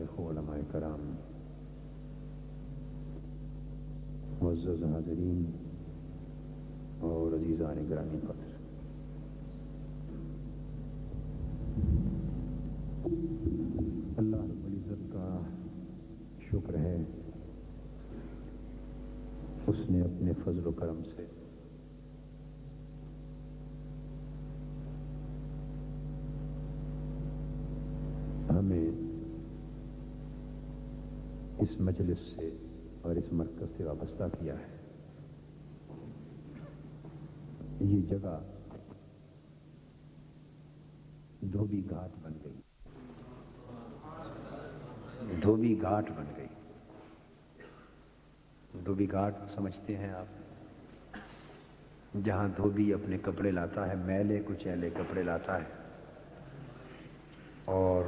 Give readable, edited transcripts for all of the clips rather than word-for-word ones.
مشائخ و علماء کرام، معزز حاضرین اور عزیزان گرامی قدر، اللہ رب العزت کا شکر ہے، اس نے اپنے فضل و کرم سے ہمیں اس مجلس سے اور اس مرکز سے وابستہ کیا ہے۔ یہ جگہ دھوبی گھاٹ بن گئی، دھوبی گھاٹ بن گئی۔ دھوبی گھاٹ سمجھتے ہیں آپ؟ جہاں دھوبی اپنے کپڑے لاتا ہے، میلے کچیلے کپڑے لاتا ہے، اور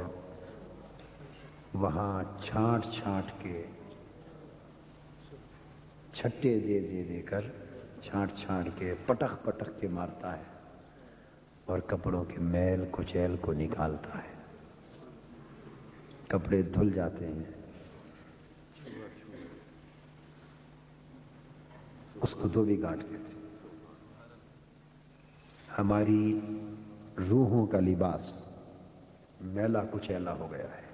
وہاں چھانٹ چھانٹ کے چھٹے دے کر چھانٹ چھانٹ کے پٹخ پٹخ کے مارتا ہے اور کپڑوں کے میل کچیل کو نکالتا ہے۔ کپڑے دھل جاتے ہیں، اس کو دھوبی گھاٹ کہتے ہیں۔ ہماری روحوں کا لباس میلا کچیلا ہو گیا ہے،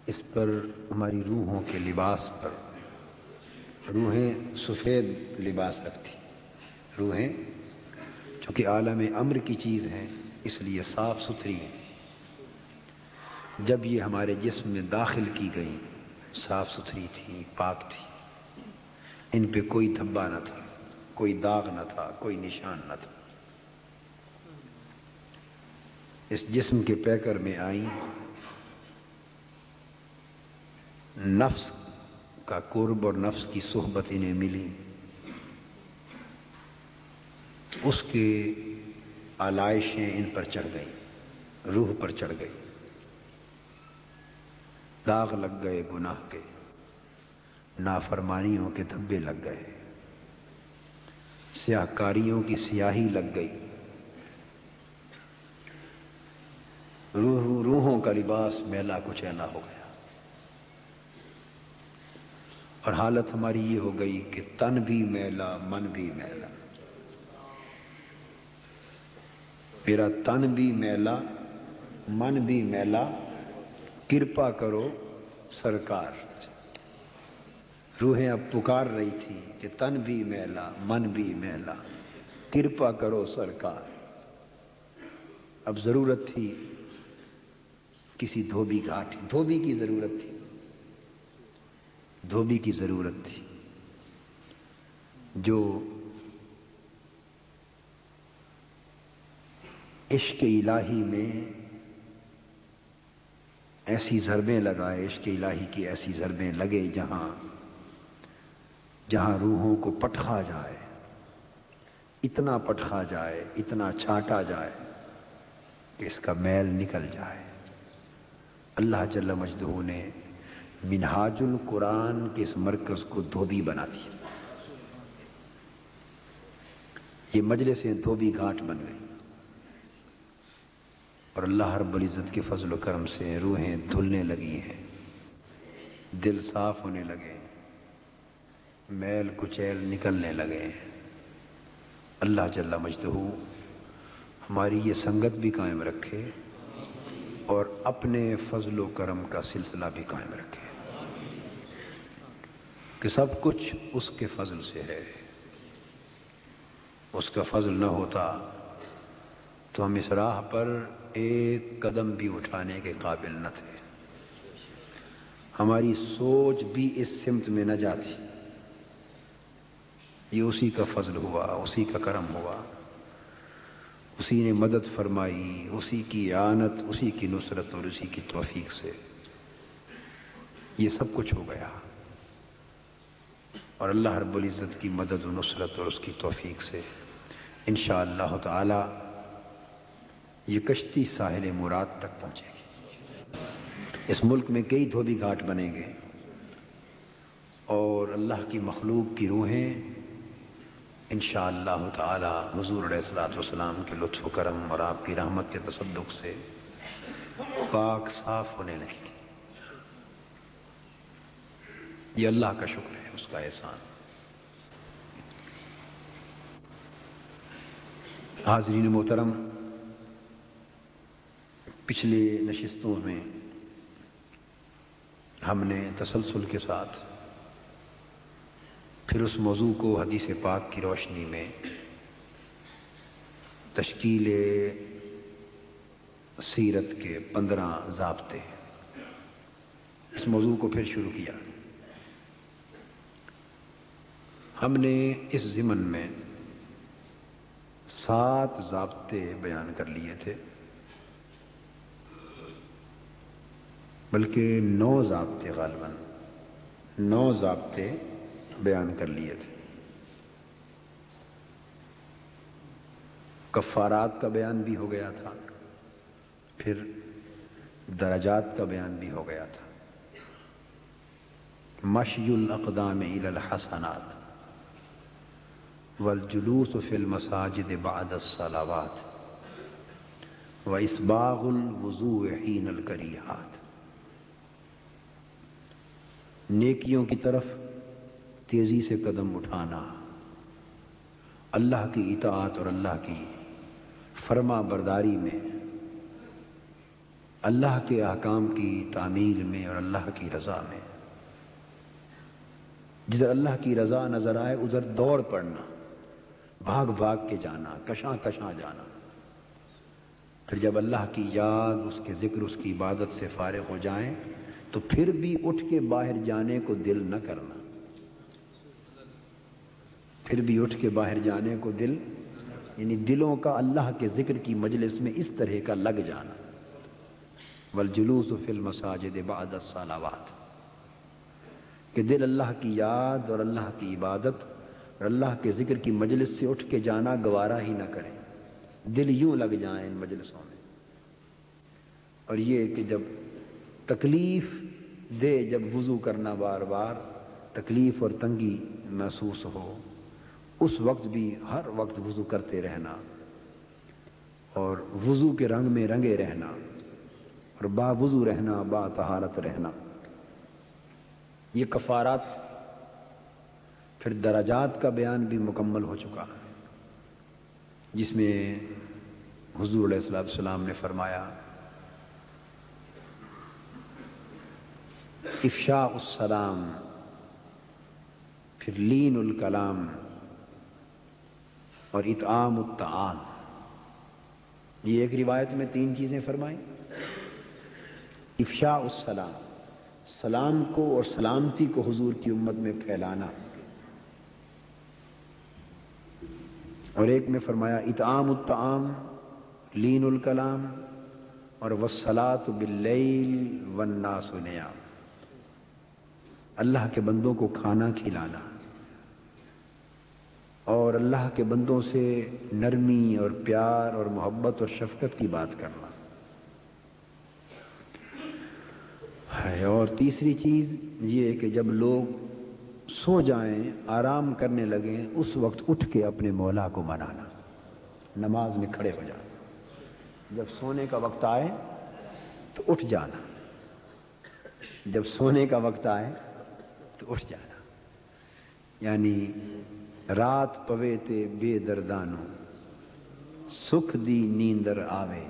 اس پر ہماری روحوں کے لباس پر، روحیں سفید لباس رکھتی، روحیں چونکہ عالم امر کی چیز ہیں اس لیے صاف ستھری ہیں۔ جب یہ ہمارے جسم میں داخل کی گئی صاف ستھری تھی، پاک تھی، ان پہ کوئی دھبا نہ تھا، کوئی داغ نہ تھا، کوئی نشان نہ تھا۔ اس جسم کے پیکر میں آئیں، نفس کا قرب اور نفس کی صحبت انہیں ملی، اس کے آلائشیں ان پر چڑھ گئیں، روح پر چڑھ گئی، داغ لگ گئے گناہ کے، نافرمانیوں کے دھبے لگ گئے، سیاہ کاریوں کی سیاہی لگ گئی، روحوں کا لباس میلا کچیلا ہو گیا، اور حالت ہماری یہ ہو گئی کہ تن بھی میلا من بھی میلا، میرا تن بھی میلا من بھی میلا، کرپا کرو سرکار۔ روحیں اب پکار رہی تھی کہ تن بھی میلا من بھی میلا، کرپا کرو سرکار۔ اب ضرورت تھی کسی دھوبی گھاٹ، دھوبی کی ضرورت تھی، دھوبی کی ضرورت تھی جو عشق الہی میں ایسی ضربیں لگائے، عشق الہی کی ایسی ضربیں لگے جہاں روحوں کو پٹخا جائے، اتنا پٹخا جائے، اتنا چھانٹا جائے کہ اس کا میل نکل جائے۔ اللہ جل مجدہ نے منہاج القرآن کے اس مرکز کو دھوبی بنا دیا، یہ مجلسیں دھوبی گھاٹ بن گئی، اور اللہ رب العزت کے فضل و کرم سے روحیں دھلنے لگی ہیں، دل صاف ہونے لگے، میل کچیل نکلنے لگے ہیں۔ اللہ جل مجدہ ہماری یہ سنگت بھی قائم رکھے اور اپنے فضل و کرم کا سلسلہ بھی قائم رکھے، کہ سب کچھ اس کے فضل سے ہے۔ اس کا فضل نہ ہوتا تو ہم اس راہ پر ایک قدم بھی اٹھانے کے قابل نہ تھے، ہماری سوچ بھی اس سمت میں نہ جاتی۔ یہ اسی کا فضل ہوا، اسی کا کرم ہوا، اسی نے مدد فرمائی، اسی کی اعانت، اسی کی نصرت اور اسی کی توفیق سے یہ سب کچھ ہو گیا۔ اور اللہ رب العزت کی مدد و نصرت اور اس کی توفیق سے انشاءاللہ تعالی یہ کشتی ساحل مراد تک پہنچے گی۔ اس ملک میں کئی دھوبی گھاٹ بنیں گے، اور اللہ کی مخلوق کی روحیں انشاءاللہ تعالی حضور علیہ الصلوۃ والسلام کے لطف و کرم اور آپ کی رحمت کے تصدق سے پاک صاف ہونے لگیں گی۔ یہ اللہ کا شکر ہے، اس کا احسان۔ حاضرین محترم، پچھلے نشستوں میں ہم نے تسلسل کے ساتھ پھر اس موضوع کو حدیث پاک کی روشنی میں تشکیل سیرت کے 15 ضابطے، اس موضوع کو پھر شروع کیا۔ ہم نے اس ضمن میں 7 ضابطے بیان کر لیے تھے، بلکہ 9 ضابطے، غالباً 9 ضابطے بیان کر لیے تھے۔ کفارات کا بیان بھی ہو گیا تھا، پھر درجات کا بیان بھی ہو گیا تھا، مشی الاقدام الی الحسنات والجلوس فی المساجد بعد الصلوات واسباغ الوضوء حین الکریہات، نیکیوں کی طرف تیزی سے قدم اٹھانا، اللہ کی اطاعت اور اللہ کی فرما برداری میں، اللہ کے احکام کی تعمیل میں اور اللہ کی رضا میں۔ جدھر اللہ کی رضا نظر آئے ادھر دوڑ پڑنا، بھاگ بھاگ کے جانا، کشاں کشاں جانا۔ پھر جب اللہ کی یاد، اس کے ذکر، اس کی عبادت سے فارغ ہو جائیں تو پھر بھی اٹھ کے باہر جانے کو دل نہ کرنا، پھر بھی اٹھ کے باہر جانے کو دل، یعنی دلوں کا اللہ کے ذکر کی مجلس میں اس طرح کا لگ جانا۔ والجلوس فی المساجد بعد الصلوات، کہ دل اللہ کی یاد اور اللہ کی عبادت اور اللہ کے ذکر کی مجلس سے اٹھ کے جانا گوارا ہی نہ کرے، دل یوں لگ جائیں ان مجلسوں میں۔ اور یہ کہ جب تکلیف دے، جب وضو کرنا بار بار تکلیف اور تنگی محسوس ہو، اس وقت بھی ہر وقت وضو کرتے رہنا اور وضو کے رنگ میں رنگے رہنا اور با وضو رہنا، با طہارت رہنا۔ یہ کفارات۔ پھر درجات کا بیان بھی مکمل ہو چکا ہے، جس میں حضور علیہ الصلوۃ والسلام نے فرمایا افشاء السلام، پھر لین الکلام اور اطعام الطعام۔ یہ ایک روایت میں 3 چیزیں فرمائیں: افشاء السلام، سلام کو اور سلامتی کو حضور کی امت میں پھیلانا، اور ایک میں فرمایا اطعام الطعام، لین الکلام، اور والصلاۃ باللیل والناس نیام، اللہ کے بندوں کو کھانا کھلانا اور اللہ کے بندوں سے نرمی اور پیار اور محبت اور شفقت کی بات کرنا ہے۔ اور تیسری چیز یہ کہ جب لوگ سو جائیں، آرام کرنے لگیں، اس وقت اٹھ کے اپنے مولا کو منانا، نماز میں کھڑے ہو جانا۔ جب سونے کا وقت آئے تو اٹھ جانا، جب سونے کا وقت آئے تو اٹھ جانا، یعنی رات پوے تے بے دردانو سکھ دی نیندر آوے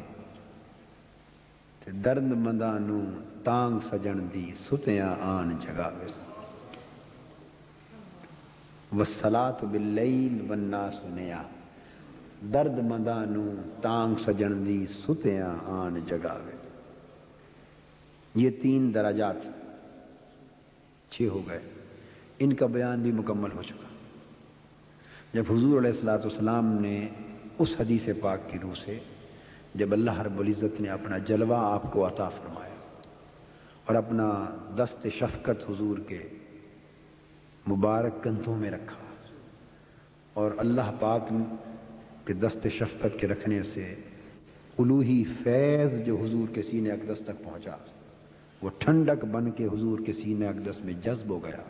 تے درد مندانو تانگ سجن دی ستیاں آن جگاوے۔ والصلاۃ باللیل والناس نیام، درد مندانو تانگ سجن دی ستیاں آن جگاوے۔ یہ 3 درجات 6 ہو گئے، ان کا بیان بھی مکمل ہو چکا۔ جب حضور علیہ الصلوۃ والسلام نے اس حدیث پاک کی روح سے، جب اللہ رب العزت نے اپنا جلوہ آپ کو عطا فرمایا اور اپنا دست شفقت حضور کے مبارک کندھوں میں رکھا، اور اللہ پاک کے دست شفقت کے رکھنے سے الوہی فیض جو حضور کے سینے اقدس تک پہنچا، وہ ٹھنڈک بن کے حضور کے سینے اقدس میں جذب ہو گیا،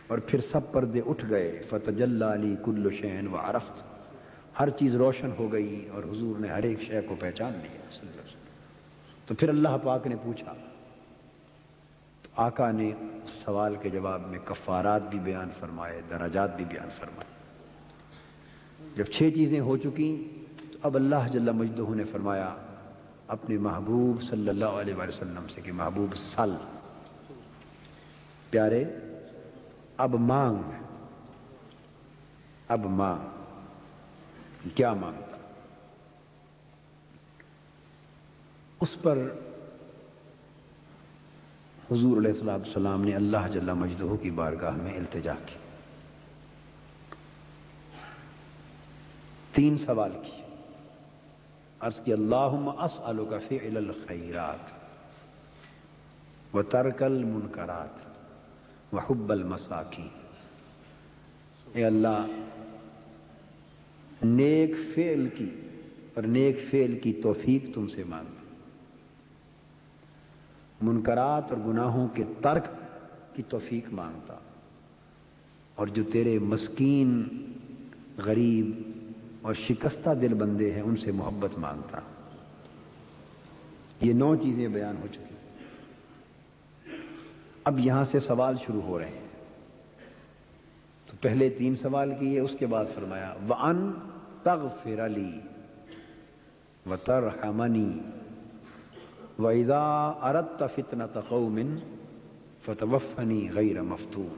اور پھر سب پردے اٹھ گئے۔ فتجلی لی کل شیء وعرفت، ہر چیز روشن ہو گئی اور حضور نے ہر ایک شے کو پہچان لیا صلی اللہ علیہ وسلم۔ تو پھر اللہ پاک نے پوچھا تو آقا نے اس سوال کے جواب میں کفارات بھی بیان فرمائے، درجات بھی بیان فرمائے۔ جب 6 چیزیں ہو چکی تو اب اللہ جل مجدہ نے فرمایا اپنے محبوب صلی اللہ علیہ وآلہ وسلم سے کہ محبوب سل، پیارے اب مانگ، اب مانگ، کیا مانگتا؟ اس پر حضور علیہ السلام نے اللہ جل مجدہ کی بارگاہ میں التجا کی، 3 سوال کیے، عرض کی اللہم اسألک فعل الخیرات وترک المنکرات وحب المساکین۔ اے اللہ، نیک فعل کی اور نیک فعل کی توفیق تم سے مانگتا، منکرات اور گناہوں کے ترک کی توفیق مانگتا، اور جو تیرے مسکین، غریب اور شکستہ دل بندے ہیں ان سے محبت مانگتا۔ یہ 9 چیزیں بیان ہو چکی۔ اب یہاں سے سوال شروع ہو رہے ہیں۔ تو پہلے 3 سوال کیے، اس کے بعد فرمایا وَأَن تَغْفِرَ لِي وَتَرْحَمَنِي وَإِذَا أَرَدْتَ فِتْنَةَ قَوْمٍ فَتَوَفَّنِي غَيْرَ مَفْتُونٍ۔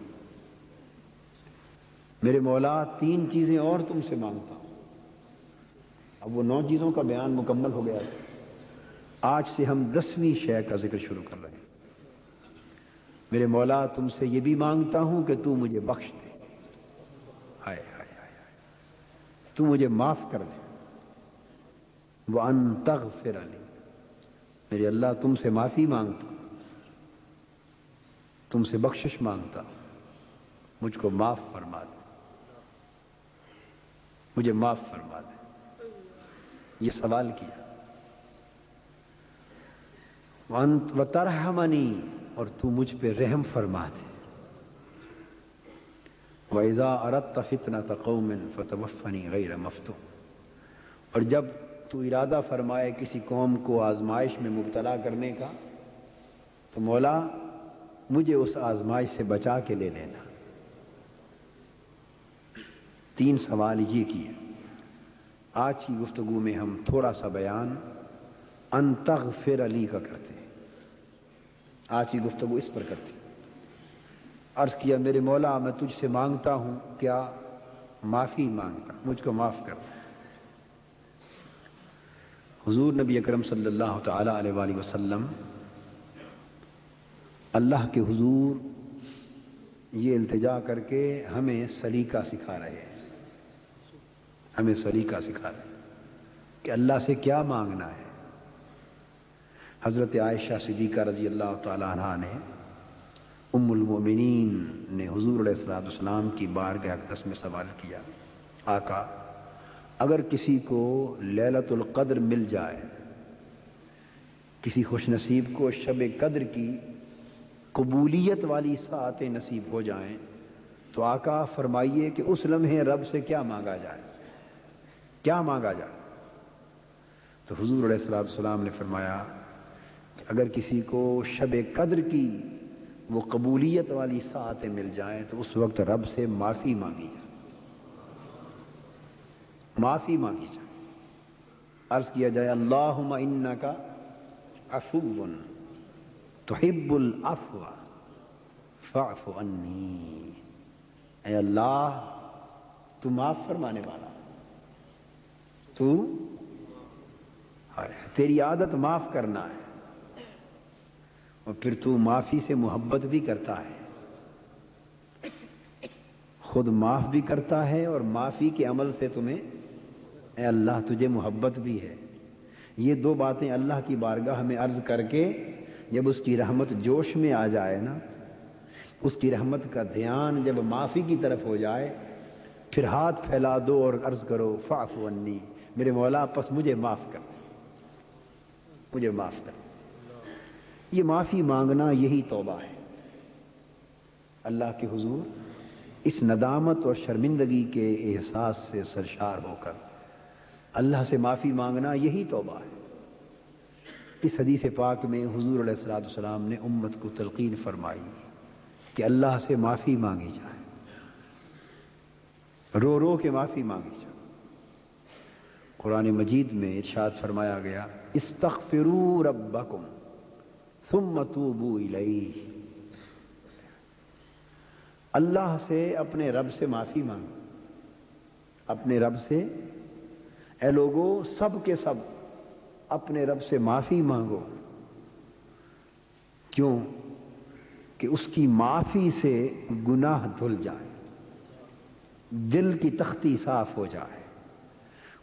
میرے مولا 3 چیزیں اور تم سے مانگتا ہوں۔ اب وہ 9 چیزوں کا بیان مکمل ہو گیا ہے، آج سے ہم 10ویں شے کا ذکر شروع کر رہے ہیں۔ میرے مولا تم سے یہ بھی مانگتا ہوں کہ تو مجھے بخش دے، ہائے ہائے ہائے، تو مجھے معاف کر دے۔ وَأَن تَغْفِرَ لِي، میرے اللہ تم سے معافی مانگتا ہوں، تم سے بخشش مانگتا ہوں، مجھ کو معاف فرما دے، مجھے معاف فرما دے۔ یہ سوال کیا۔ وَتَرْحَمَنِي، اور تو مجھ پہ رحم فرما دے۔ وَإِذَا أَرَدْتَ فِتْنَةَ قَوْمٍ فَتَوَفَّنِي غَيْرَ مَفْتُونٍ، اور جب تو ارادہ فرمائے کسی قوم کو آزمائش میں مبتلا کرنے کا تو مولا مجھے اس آزمائش سے بچا کے لے لینا۔ 3 سوال یہ کیے۔ آج کی گفتگو میں ہم تھوڑا سا بیان ان تغفر لی کا کرتے ہیں، آج کی گفتگو اس پر کرتے ہیں۔ عرض کیا میرے مولا میں تجھ سے مانگتا ہوں، کیا؟ معافی مانگتا، مجھ کو معاف کر دے۔ حضور نبی اکرم صلی اللہ تعالی علیہ وآلہ وسلم اللہ کے حضور یہ التجا کر کے ہمیں سلیقہ سکھا رہے ہیں، ہمیں سلیقہ سکھا رہے ہیں کہ اللہ سے کیا مانگنا ہے۔ حضرت عائشہ صدیقہ رضی اللہ تعالی عنہا نے، ام المؤمنین نے حضور علیہ السلام کی بارگاہ اقدس میں سوال کیا، آقا اگر کسی کو لیلۃ القدر مل جائے، کسی خوش نصیب کو شب قدر کی قبولیت والی ساعتیں نصیب ہو جائیں تو آقا فرمائیے کہ اس لمحے رب سے کیا مانگا جائے، کیا مانگا جائے؟ تو حضور علیہ السلام نے فرمایا کہ اگر کسی کو شب قدر کی وہ قبولیت والی ساعتیں مل جائیں تو اس وقت رب سے معافی مانگی جائے، معافی مانگی جائے۔ عرض کیا جائے اللہم انک عفو تحب العفو فاعف عنی، اے اللہ تو معاف فرمانے والا، تو تیری عادت معاف کرنا ہے، اور پھر تو معافی سے محبت بھی کرتا ہے، خود معاف بھی کرتا ہے اور معافی کے عمل سے تمہیں، اے اللہ تجھے محبت بھی ہے۔ یہ 2 باتیں اللہ کی بارگاہ میں عرض کر کے جب اس کی رحمت جوش میں آ جائے نا، اس کی رحمت کا دھیان جب معافی کی طرف ہو جائے، پھر ہاتھ پھیلا دو اور عرض کرو فاعف عنی، میرے مولا پس مجھے معاف کر دے، مجھے معاف کر دے۔ یہ معافی مانگنا یہی توبہ ہے۔ اللہ کے حضور اس ندامت اور شرمندگی کے احساس سے سرشار ہو کر اللہ سے معافی مانگنا یہی توبہ ہے۔ اس حدیث پاک میں حضور علیہ الصلوۃ والسلام نے امت کو تلقین فرمائی کہ اللہ سے معافی مانگی جائے، رو رو کے معافی مانگی جائے۔ قرآن مجید میں ارشاد فرمایا گیا استغفروا ربکم ثم توبوا الیہ، اللہ سے اپنے رب سے معافی مانگو، اپنے رب سے، اے لوگو سب کے سب اپنے رب سے معافی مانگو۔ کیوں؟ کہ اس کی معافی سے گناہ دھل جائے، دل کی تختی صاف ہو جائے،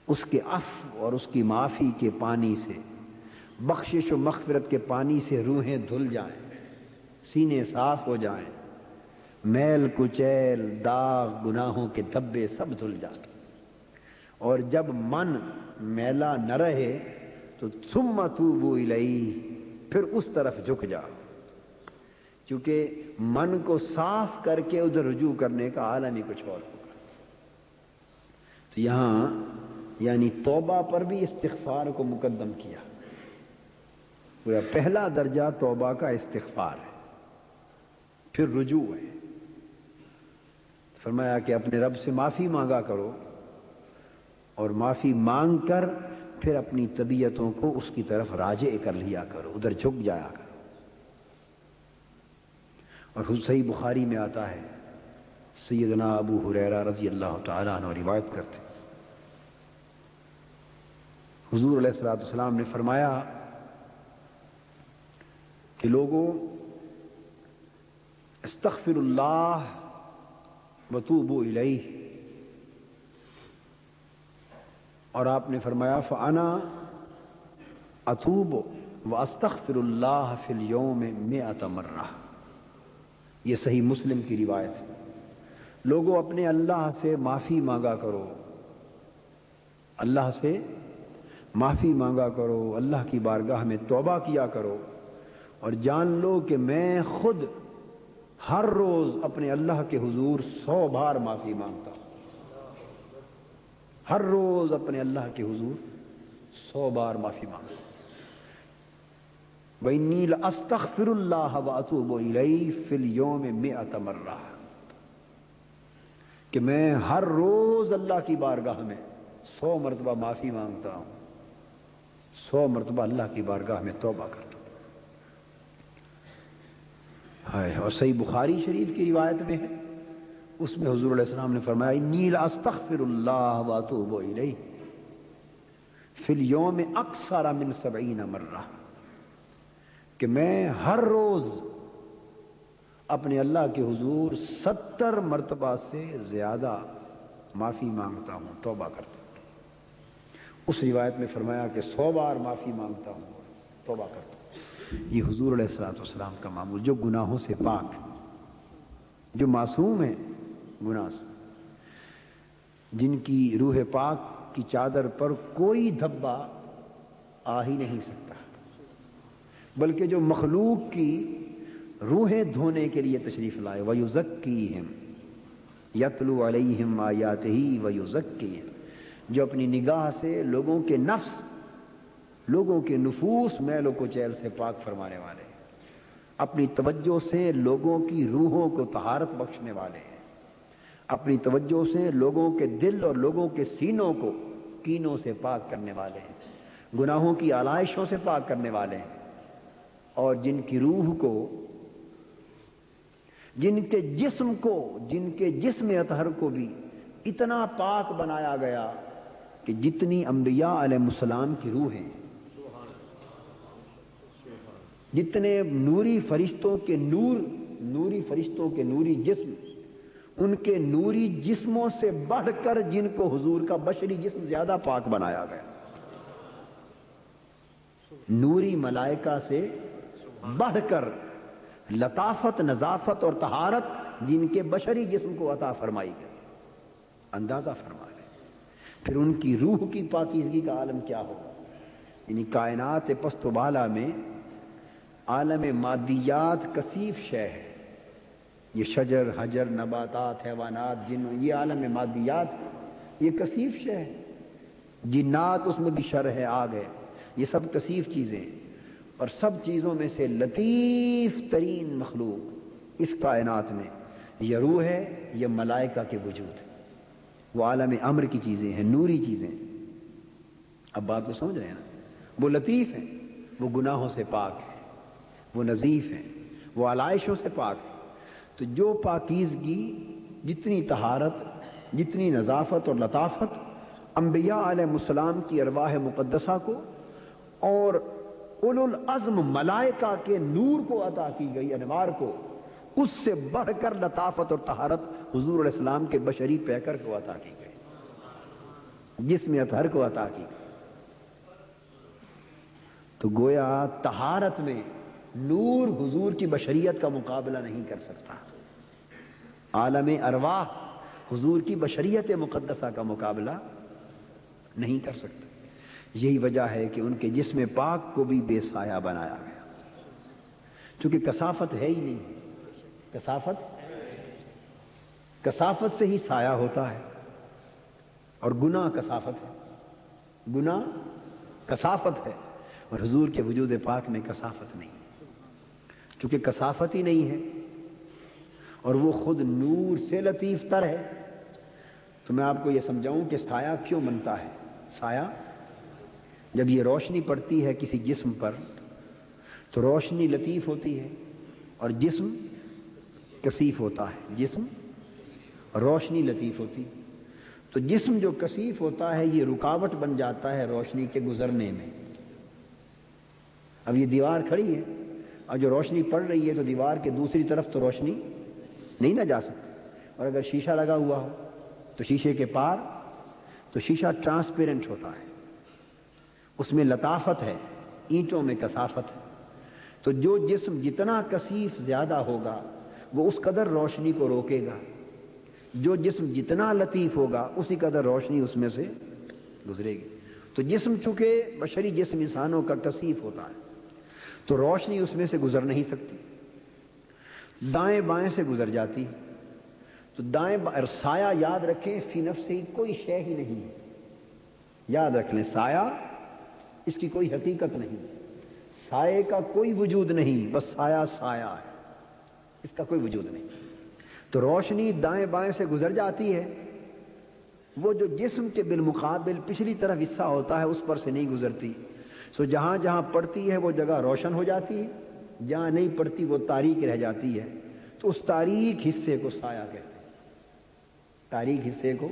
اس کے عفو اور اس کی معافی کے پانی سے، بخشش و مغفرت کے پانی سے روحیں دھل جائیں، سینے صاف ہو جائیں، میل کچیل داغ گناہوں کے دبے سب دھل جائیں۔ اور جب من میلا نہ رہے تو ثم توبوا الیہ، پھر اس طرف جھک جاؤ، چونکہ من کو صاف کر کے ادھر رجوع کرنے کا عالم ہی کچھ اور ہوگا۔ تو یہاں یعنی توبہ پر بھی استغفار کو مقدم کیا، پورا پہلا درجہ توبہ کا استغفار ہے، پھر رجوع ہے۔ فرمایا کہ اپنے رب سے معافی مانگا کرو، اور معافی مانگ کر پھر اپنی طبیعتوں کو اس کی طرف راجع کر لیا کرو، ادھر جھک جایا کرو۔ اور صحیح بخاری میں آتا ہے، سیدنا ابو ہریرہ رضی اللہ تعالیٰ عنہ روایت کرتے، حضور علیہ الصلوۃ والسلام نے فرمایا کہ لوگوں استغفر اللہ وتوبوا الیہ، اور آپ نے فرمایا فانا اتوب واستغفر اللہ فی اليوم 100 مرہ، یہ صحیح مسلم کی روایت ہے۔ لوگوں اپنے اللہ سے معافی مانگا کرو، اللہ سے معافی مانگا کرو، اللہ کی بارگاہ میں توبہ کیا کرو، اور جان لو کہ میں خود ہر روز اپنے اللہ کے حضور 100 بار معافی مانگتا ہوں، ہر روز اپنے اللہ کے حضور 100 بار معافی مانگتا ہوں۔ وَإِنِّي لَأَسْتَغْفِرُ اللَّهَ وَأَتُوبُ إِلَيْهِ فِي الْيَوْمِ 100 مرہ، کہ میں ہر روز اللہ کی بارگاہ میں 100 مرتبہ معافی مانگتا ہوں، 100 مرتبہ اللہ کی بارگاہ میں توبہ کرتا ہوں۔ اور صحیح بخاری شریف کی روایت میں ہے، اس میں حضور علیہ السلام نے فرمایا انی لاستغفر اللہ واتوب الیہ فی اليوم اکثر من 70 مرہ، کہ میں ہر روز اپنے اللہ کے حضور 70 مرتبہ سے زیادہ معافی مانگتا ہوں، توبہ کرتا ہوں۔ اس روایت میں فرمایا کہ 100 بار معافی مانگتا ہوں، توبہ کرتا ہوں۔ یہ حضور علیہ الصلوۃ والسلام کا معمول، جو گناہوں سے پاک، جو معصوم ہیں گناہ سے، جن کی روح پاک کی چادر پر کوئی دھبا آ ہی نہیں سکتا، بلکہ جو مخلوق کی روحیں دھونے کے لیے تشریف لائے، وَيُزَكِّيهِمْ يَتْلُو عَلَيْهِمْ آيَاتِهِ وَيُزَكِّيهِمْ، جو اپنی نگاہ سے لوگوں کے نفس، لوگوں کے نفوس میل و کچیل سے پاک فرمانے والے ہیں، اپنی توجہ سے لوگوں کی روحوں کو طہارت بخشنے والے ہیں، اپنی توجہ سے لوگوں کے دل اور لوگوں کے سینوں کو کینوں سے پاک کرنے والے ہیں، گناہوں کی آلائشوں سے پاک کرنے والے ہیں، اور جن کی روح کو، جن کے جسم کو، جن کے جسم اطہر کو بھی اتنا پاک بنایا گیا کہ جتنی انبیاء علیہ السلام کی روحیں، جتنے نوری فرشتوں کے نور، نوری فرشتوں کے نوری جسم، ان کے نوری جسموں سے بڑھ کر جن کو حضور کا بشری جسم زیادہ پاک بنایا گیا، نوری ملائکہ سے بڑھ کر لطافت، نظافت اور طہارت جن کے بشری جسم کو عطا فرمائی گئی، اندازہ فرما لیں۔ پھر ان کی روح کی پاکیزگی کا عالم کیا ہوگا؟ یعنی کائنات پست و بالا میں عالم مادیات کثیف شے ہے، یہ شجر، حجر، نباتات، حیوانات، جن، یہ عالم مادیات یہ کثیف شے ہے، جنات اس میں بھی شر ہے، آگ ہے، یہ سب کثیف چیزیں ہیں۔ اور سب چیزوں میں سے لطیف ترین مخلوق اس کائنات میں یہ روح ہے، یہ ملائکہ کے وجود، وہ عالم امر کی چیزیں ہیں، نوری چیزیں۔ اب بات کو سمجھ رہے ہیں نا؟ وہ لطیف ہیں، وہ گناہوں سے پاک ہیں، وہ نظیف ہیں، وہ علائشوں سے پاک ہیں۔ تو جو پاکیزگی، جتنی طہارت، جتنی نظافت اور لطافت انبیاء علیہ السلام کی ارواح مقدسہ کو اور اولو العزم ملائکہ کے نور کو عطا کی گئی، انوار کو، اس سے بڑھ کر لطافت اور طہارت حضور علیہ السلام کے بشری پیکر کو عطا کی گئی، جسم اطہر کو عطا کی گئی۔ تو گویا طہارت میں نور حضور کی بشریت کا مقابلہ نہیں کر سکتا، عالم ارواح حضور کی بشریت مقدسہ کا مقابلہ نہیں کر سکتا۔ یہی وجہ ہے کہ ان کے جسم پاک کو بھی بے سایہ بنایا گیا، چونکہ کثافت ہے ہی نہیں۔ کثافت سے ہی سایہ ہوتا ہے، اور گناہ کثافت ہے، گناہ کثافت ہے، اور حضور کے وجود پاک میں کثافت نہیں ہے۔ چونکہ کثافت ہی نہیں ہے اور وہ خود نور سے لطیف تر ہے، تو میں آپ کو یہ سمجھاؤں کہ سایہ کیوں بنتا ہے۔ سایہ جب یہ روشنی پڑتی ہے کسی جسم پر تو روشنی لطیف ہوتی ہے اور جسم کثیف ہوتا ہے، جسم روشنی لطیف ہوتی، تو جسم جو کثیف ہوتا ہے یہ رکاوٹ بن جاتا ہے روشنی کے گزرنے میں۔ اب یہ دیوار کھڑی ہے اور جو روشنی پڑ رہی ہے تو دیوار کے دوسری طرف تو روشنی نہیں نہ جا سکتی، اور اگر شیشہ لگا ہوا ہو تو شیشے کے پار تو شیشہ ٹرانسپیرنٹ ہوتا ہے، اس میں لطافت ہے، اینٹوں میں کثافت ہے۔ تو جو جسم جتنا کثیف زیادہ ہوگا وہ اس قدر روشنی کو روکے گا، جو جسم جتنا لطیف ہوگا اسی قدر روشنی اس میں سے گزرے گی۔ تو جسم چونکہ بشری جسم انسانوں کا کثیف ہوتا ہے تو روشنی اس میں سے گزر نہیں سکتی، دائیں بائیں سے گزر جاتی۔ تو دائیں بائیں سایہ یاد رکھیں فی نفس ہی کوئی شے ہی نہیں ہے، یاد رکھ لیں سایہ اس کی کوئی حقیقت نہیں، سائے کا کوئی وجود نہیں، بس سایہ سایہ ہے، اس کا کوئی وجود نہیں۔ تو روشنی دائیں بائیں سے گزر جاتی ہے، وہ جو جسم کے بالمقابل پچھلی طرف حصہ ہوتا ہے اس پر سے نہیں گزرتی، سو جہاں جہاں پڑتی ہے وہ جگہ روشن ہو جاتی ہے، جہاں نہیں پڑتی وہ تاریک رہ جاتی ہے، تو اس تاریک حصے کو سایہ کہتے ہیں۔ تاریک حصے کو،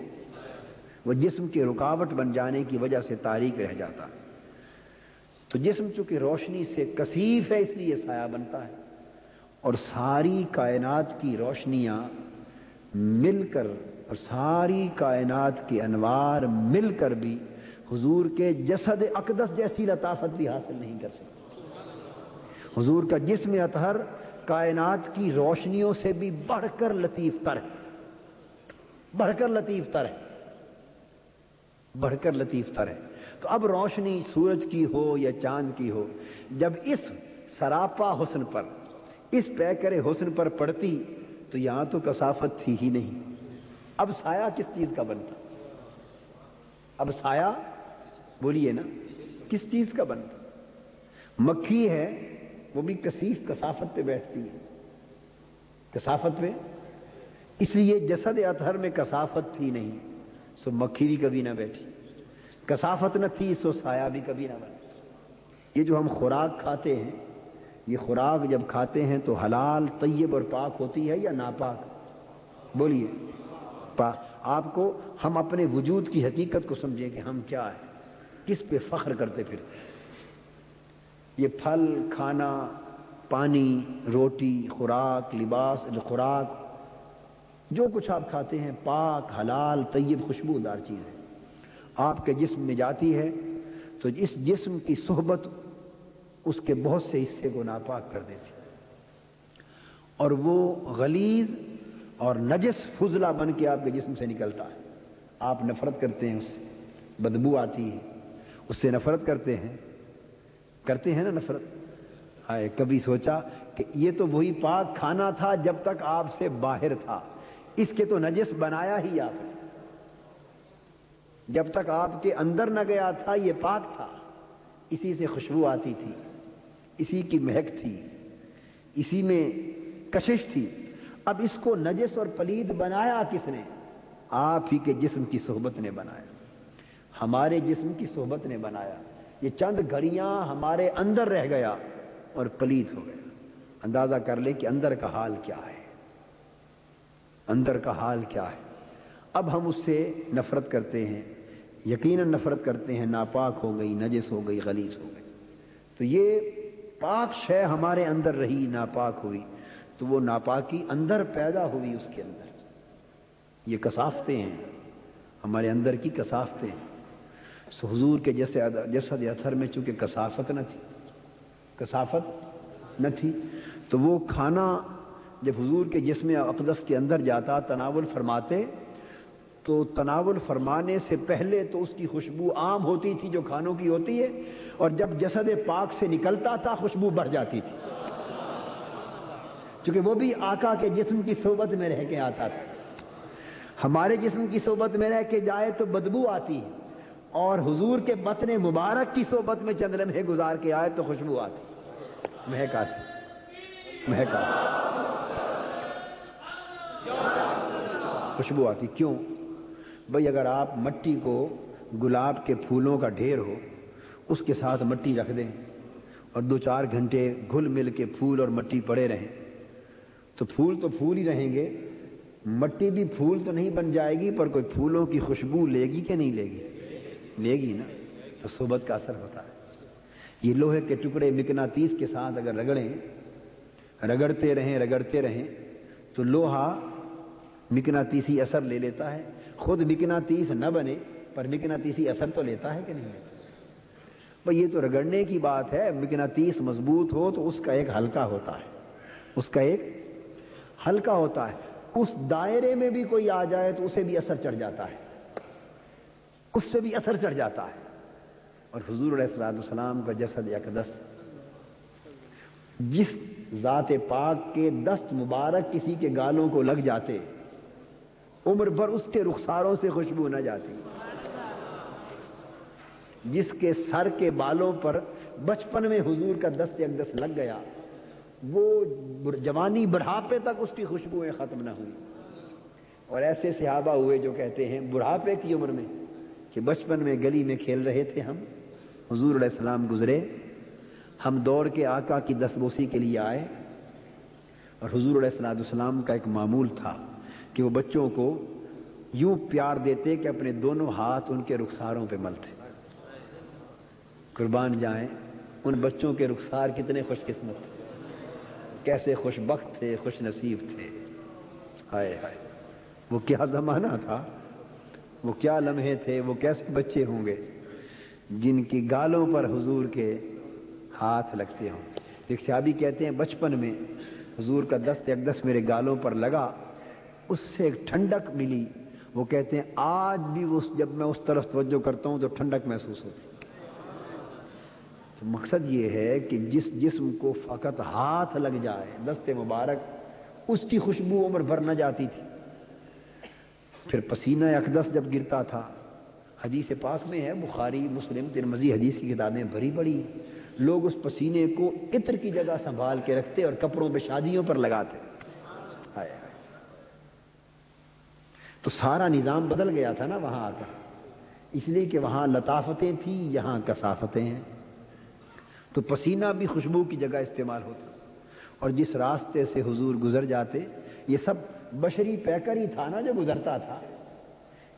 وہ جسم کی رکاوٹ بن جانے کی وجہ سے تاریک رہ جاتا ہے۔ تو جسم چونکہ روشنی سے کثیف ہے اس لیے سایہ بنتا ہے، اور ساری کائنات کی روشنیاں مل کر اور ساری کائنات کے انوار مل کر بھی حضور کے جسد اقدس جیسی لطافت بھی حاصل نہیں کر سکتے۔ حضور کا جسم اطہر کائنات کی روشنیوں سے بھی بڑھ کر لطیف تر ہے، بڑھ کر لطیف تر ہے، بڑھ کر لطیف تر ہے۔ تو اب روشنی سورج کی ہو یا چاند کی ہو، جب اس سراپا حسن پر، اس پیکر حسن پر پڑتی تو یہاں تو کثافت تھی ہی نہیں، اب سایہ کس چیز کا بنتا؟ اب سایہ بولیے نا کس چیز کا بنتا؟ مکھی ہے وہ بھی کثیف کثافت پہ بیٹھتی ہے، کثافت پہ، اس لیے جسد اطہر میں کثافت تھی نہیں، سو مکھی بھی کبھی نہ بیٹھی، کثافت نہ تھی سو سایہ بھی کبھی نہ بنا۔ یہ جو ہم خوراک کھاتے ہیں، یہ خوراک جب کھاتے ہیں تو حلال طیب اور پاک ہوتی ہے یا ناپاک؟ بولیے پاک۔ آپ کو ہم اپنے وجود کی حقیقت کو سمجھیں کہ ہم کیا ہیں، کس پہ فخر کرتے پھرتے ہیں۔ یہ پھل کھانا، پانی، روٹی، خوراک، لباس، خوراک، جو کچھ آپ کھاتے ہیں پاک حلال طیب خوشبودار چیز ہے، آپ کے جسم میں جاتی ہے تو اس جسم کی صحبت اس کے بہت سے حصے کو ناپاک کر دیتی، اور وہ غلیظ اور نجس فضلہ بن کے آپ کے جسم سے نکلتا ہے۔ آپ نفرت کرتے ہیں اس سے، بدبو آتی ہے، اس سے نفرت کرتے ہیں نا نفرت۔ ہائے کبھی سوچا کہ یہ تو وہی پاک کھانا تھا جب تک آپ سے باہر تھا، اس کے تو نجس بنایا ہی آپ نے، جب تک آپ کے اندر نہ گیا تھا یہ پاک تھا، اسی سے خوشبو آتی تھی، اسی کی مہک تھی، اسی میں کشش تھی. اب اس کو نجس اور پلید بنایا کس نے؟ آپ ہی کے جسم کی صحبت نے بنایا، ہمارے جسم کی صحبت نے بنایا. یہ چند گھڑیاں ہمارے اندر رہ گیا اور پلید ہو گیا. اندازہ کر لیں کہ اندر کا حال کیا ہے، اندر کا حال کیا ہے. اب ہم اس سے نفرت کرتے ہیں، یقیناً نفرت کرتے ہیں. ناپاک ہو گئی، نجس ہو گئی، غلیظ ہو گئی. تو یہ پاک شے ہمارے اندر رہی، ناپاک ہوئی، تو وہ ناپاکی اندر پیدا ہوئی. اس کے اندر یہ کثافتیں ہیں، ہمارے اندر کی کثافتیں. حضور کے جیسے جسد اطہر میں چونکہ کثافت نہ تھی، کثافت نہ تھی، تو وہ کھانا جب حضور کے جسم اقدس کے اندر جاتا، تناول فرماتے، تو تناول فرمانے سے پہلے تو اس کی خوشبو عام ہوتی تھی جو کھانوں کی ہوتی ہے، اور جب جسد پاک سے نکلتا تھا خوشبو بڑھ جاتی تھی، کیونکہ وہ بھی آقا کے جسم کی صحبت میں رہ کے آتا تھا. ہمارے جسم کی صحبت میں رہ کے جائے تو بدبو آتی ہے، اور حضور کے بطن مبارک کی صحبت میں چند لمحے گزار کے آئے تو خوشبو آتی، مہک آتی، مہک آتی، خوشبو آتی. کیوں بھئی؟ اگر آپ مٹی کو گلاب کے پھولوں کا ڈھیر ہو، اس کے ساتھ مٹی رکھ دیں اور 2-4 گھنٹے گھل مل کے پھول اور مٹی پڑے رہیں، تو پھول ہی رہیں گے، مٹی بھی پھول تو نہیں بن جائے گی، پر کوئی پھولوں کی خوشبو لے گی کہ نہیں لے گی؟ لے گی نا. تو صحبت کا اثر ہوتا ہے. یہ لوہے کے ٹکڑے مقناطیس کے ساتھ اگر رگڑیں، رگڑتے رہیں تو لوہا مقناطیسی اثر لے لیتا ہے. خود مقناطیس نہ بنے پر مقناطیسی اثر تو لیتا ہے کہ نہیں لیتا؟ بھئی یہ تو رگڑنے کی بات ہے. مقناطیس مضبوط ہو تو اس کا ایک حلقہ ہوتا ہے، اس کا ایک حلقہ ہوتا ہے. اس دائرے میں بھی کوئی آ جائے تو اسے بھی اثر چڑھ جاتا ہے، اس سے بھی اثر چڑھ جاتا ہے. اور حضور علیہ السلام کا جسد اقدس، جس ذات پاک کے دست مبارک کسی کے گالوں کو لگ جاتے، عمر بھر اس کے رخساروں سے خوشبو نہ جاتی. جس کے سر کے بالوں پر بچپن میں حضور کا دست اقدس لگ گیا، وہ جوانی بڑھاپے تک اس کی خوشبوئیں ختم نہ ہوئی. اور ایسے صحابہ ہوئے جو کہتے ہیں بڑھاپے کی عمر میں کہ بچپن میں گلی میں کھیل رہے تھے ہم، حضور علیہ السلام گزرے، ہم دوڑ کے آقا کی دستبوسی کے لیے آئے، اور حضور علیہ السلام کا ایک معمول تھا کہ وہ بچوں کو یوں پیار دیتے کہ اپنے دونوں ہاتھ ان کے رخساروں پہ ملتے. قربان جائیں ان بچوں کے رخسار کتنے خوش قسمت تھے، کیسے خوش بخت تھے، خوش نصیب تھے. ہائے ہائے، وہ کیا زمانہ تھا، وہ کیا لمحے تھے، وہ کیسے بچے ہوں گے جن کی گالوں پر حضور کے ہاتھ لگتے ہوں. ایک صحابی کہتے ہیں بچپن میں حضور کا دست اقدس میرے گالوں پر لگا، اس سے ایک ٹھنڈک ملی. وہ کہتے ہیں آج بھی جب میں اس طرف توجہ کرتا ہوں تو ٹھنڈک محسوس ہوتی. تو مقصد یہ ہے کہ جس جسم کو فقط ہاتھ لگ جائے دست مبارک، اس کی خوشبو عمر بھر نہ جاتی تھی. پھر پسینہ اقدس جب گرتا تھا، حدیث پاک میں ہے، بخاری مسلم ترمذی حدیث کی کتابیں بھری پڑی، لوگ اس پسینے کو عطر کی جگہ سنبھال کے رکھتے اور کپڑوں پہ شادیوں پر لگاتے. ہائے ہائے، تو سارا نظام بدل گیا تھا نا وہاں آ کر، اس لیے کہ وہاں لطافتیں تھیں، یہاں کثافتیں ہیں. تو پسینہ بھی خوشبو کی جگہ استعمال ہوتا، اور جس راستے سے حضور گزر جاتے، یہ سب بشری پیکر ہی تھا نا جو گزرتا تھا،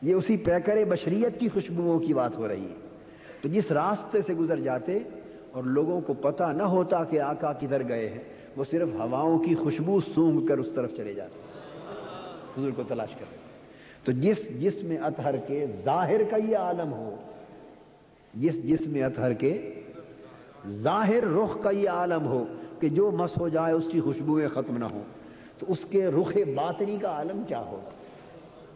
یہ اسی پیکر بشریت کی خوشبوؤں کی بات ہو رہی ہے. تو جس راستے سے گزر جاتے اور لوگوں کو پتہ نہ ہوتا کہ آقا کدھر گئے ہیں، وہ صرف ہواؤں کی خوشبو سونگھ کر اس طرف چلے جاتے، حضور کو تلاش کرتے. تو جس جسم اطہر کے ظاہر کا یہ عالم ہو، جس جسم اطہر کے ظاہر رخ کا یہ عالم ہو کہ جو مس ہو جائے اس کی خوشبوئیں ختم نہ ہوں، تو اس کے رخ باطنی کا عالم کیا ہوگا،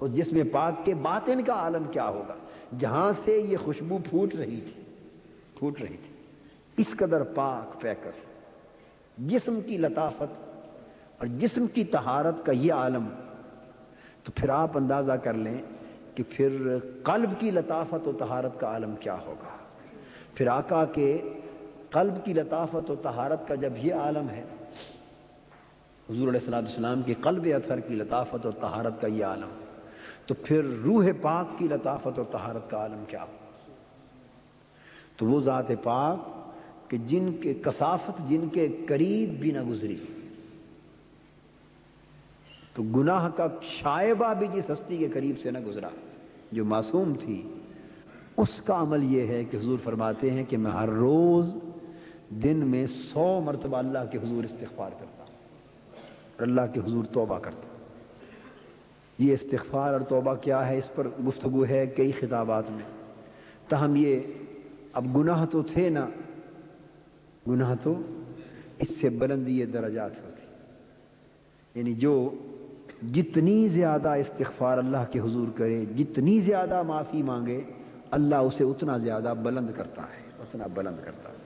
اس جسم پاک کے باطن کا عالم کیا ہوگا جہاں سے یہ خوشبو پھوٹ رہی تھی. اس قدر پاک پیکر، جسم کی لطافت اور جسم کی طہارت کا یہ عالم. تو پھر آپ اندازہ کر لیں کہ پھر قلب کی لطافت و طہارت کا عالم کیا ہوگا. پھر آقا کے قلب کی لطافت و طہارت کا جب یہ عالم ہے، حضور علیہ الصلوۃ والسلام کے قلب اطہر کی لطافت اور طہارت کا یہ عالم، تو پھر روح پاک کی لطافت اور طہارت کا عالم کیا ہو؟ تو وہ ذات پاک کہ جن کے کثافت جن کے قریب بھی نہ گزری، تو گناہ کا شائبہ بھی جس ہستی کے قریب سے نہ گزرا، جو معصوم تھی، اس کا عمل یہ ہے کہ حضور فرماتے ہیں کہ میں ہر روز دن میں 100 مرتبہ اللہ کے حضور استغفار کرتا ہوں اور اللہ کے حضور توبہ کرتا ہوں۔ یہ استغفار اور توبہ کیا ہے، اس پر گفتگو ہے کئی خطابات میں، تاہم یہ اب گناہ تو تھے نا، گناہ تو اس سے بلندی درجات ہوتی، یعنی جو جتنی زیادہ استغفار اللہ کے حضور کرے، جتنی زیادہ معافی مانگے، اللہ اسے اتنا زیادہ بلند کرتا ہے، اتنا بلند کرتا ہے۔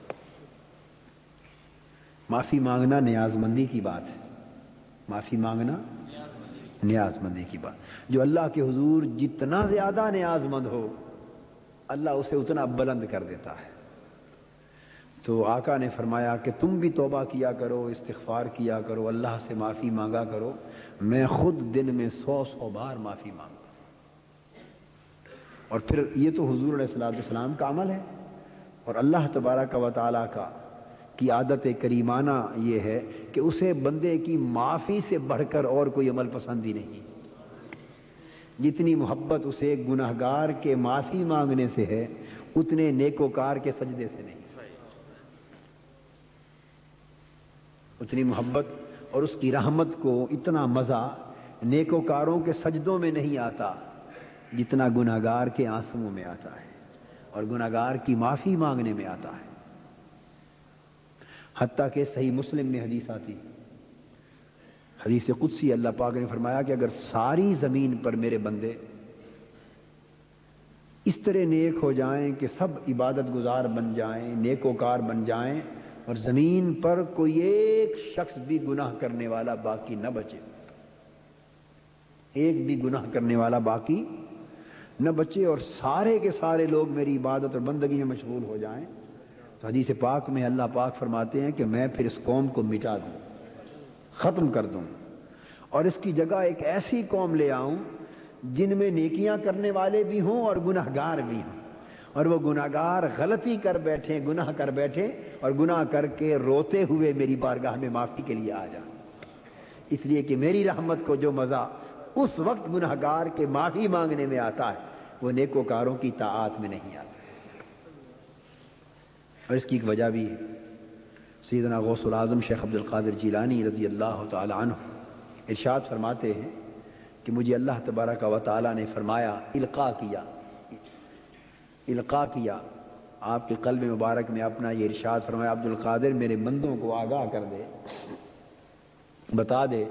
معافی مانگنا نیاز مندی کی بات ہے، معافی مانگنا نیاز مندی کی بات، جو اللہ کے حضور جتنا زیادہ نیاز مند ہو، اللہ اسے اتنا بلند کر دیتا ہے۔ تو آقا نے فرمایا کہ تم بھی توبہ کیا کرو، استغفار کیا کرو، اللہ سے معافی مانگا کرو، میں خود دن میں 100 بار معافی مانگتا ہوں۔ اور پھر یہ تو حضور علیہ الصلوۃ والسلام کا عمل ہے، اور اللہ تبارک و تعالیٰ کی عادت کریمانہ یہ ہے کہ اسے بندے کی معافی سے بڑھ کر اور کوئی عمل پسند ہی نہیں۔ جتنی محبت اسے گناہگار کے معافی مانگنے سے ہے، اتنے نیکوکار کے سجدے سے نہیں، اتنی محبت اور اس کی رحمت کو اتنا مزہ نیکوکاروں کے سجدوں میں نہیں آتا جتنا گناہگار کے آنسوؤں میں آتا ہے اور گناہگار کی معافی مانگنے میں آتا ہے۔ حتیٰ کہ صحیح مسلم میں حدیث آتی، حدیث قدسی، اللہ پاک نے فرمایا کہ اگر ساری زمین پر میرے بندے اس طرح نیک ہو جائیں کہ سب عبادت گزار بن جائیں، نیکوکار بن جائیں، اور زمین پر کوئی ایک شخص بھی گناہ کرنے والا باقی نہ بچے، ایک بھی گناہ کرنے والا باقی نہ بچے، اور سارے کے سارے لوگ میری عبادت اور بندگی میں مشغول ہو جائیں، تو حدیث پاک میں اللہ پاک فرماتے ہیں کہ میں پھر اس قوم کو مٹا دوں، ختم کر دوں، اور اس کی جگہ ایک ایسی قوم لے آؤں جن میں نیکیاں کرنے والے بھی ہوں اور گناہگار بھی ہوں، اور وہ گناہگار غلطی کر بیٹھے، گناہ کر بیٹھے، اور گناہ کر کے روتے ہوئے میری بارگاہ میں معافی کے لیے آ جائیں، اس لیے کہ میری رحمت کو جو مزہ اس وقت گناہگار کے معافی مانگنے میں آتا ہے، وہ نیکوکاروں کی طاعت میں نہیں آتا۔ اور اس کی ایک وجہ بھی ہے، سیدنا غوث العظم شیخ عبد القادر جیلانی رضی اللہ تعالی عنہ ارشاد فرماتے ہیں کہ مجھے اللہ تبارک و تعالی نے فرمایا، القاء کیا آپ کے قلب مبارک میں اپنا یہ ارشاد فرمایا، عبد القادر میرے بندوں کو آگاہ کر دے، بتا دے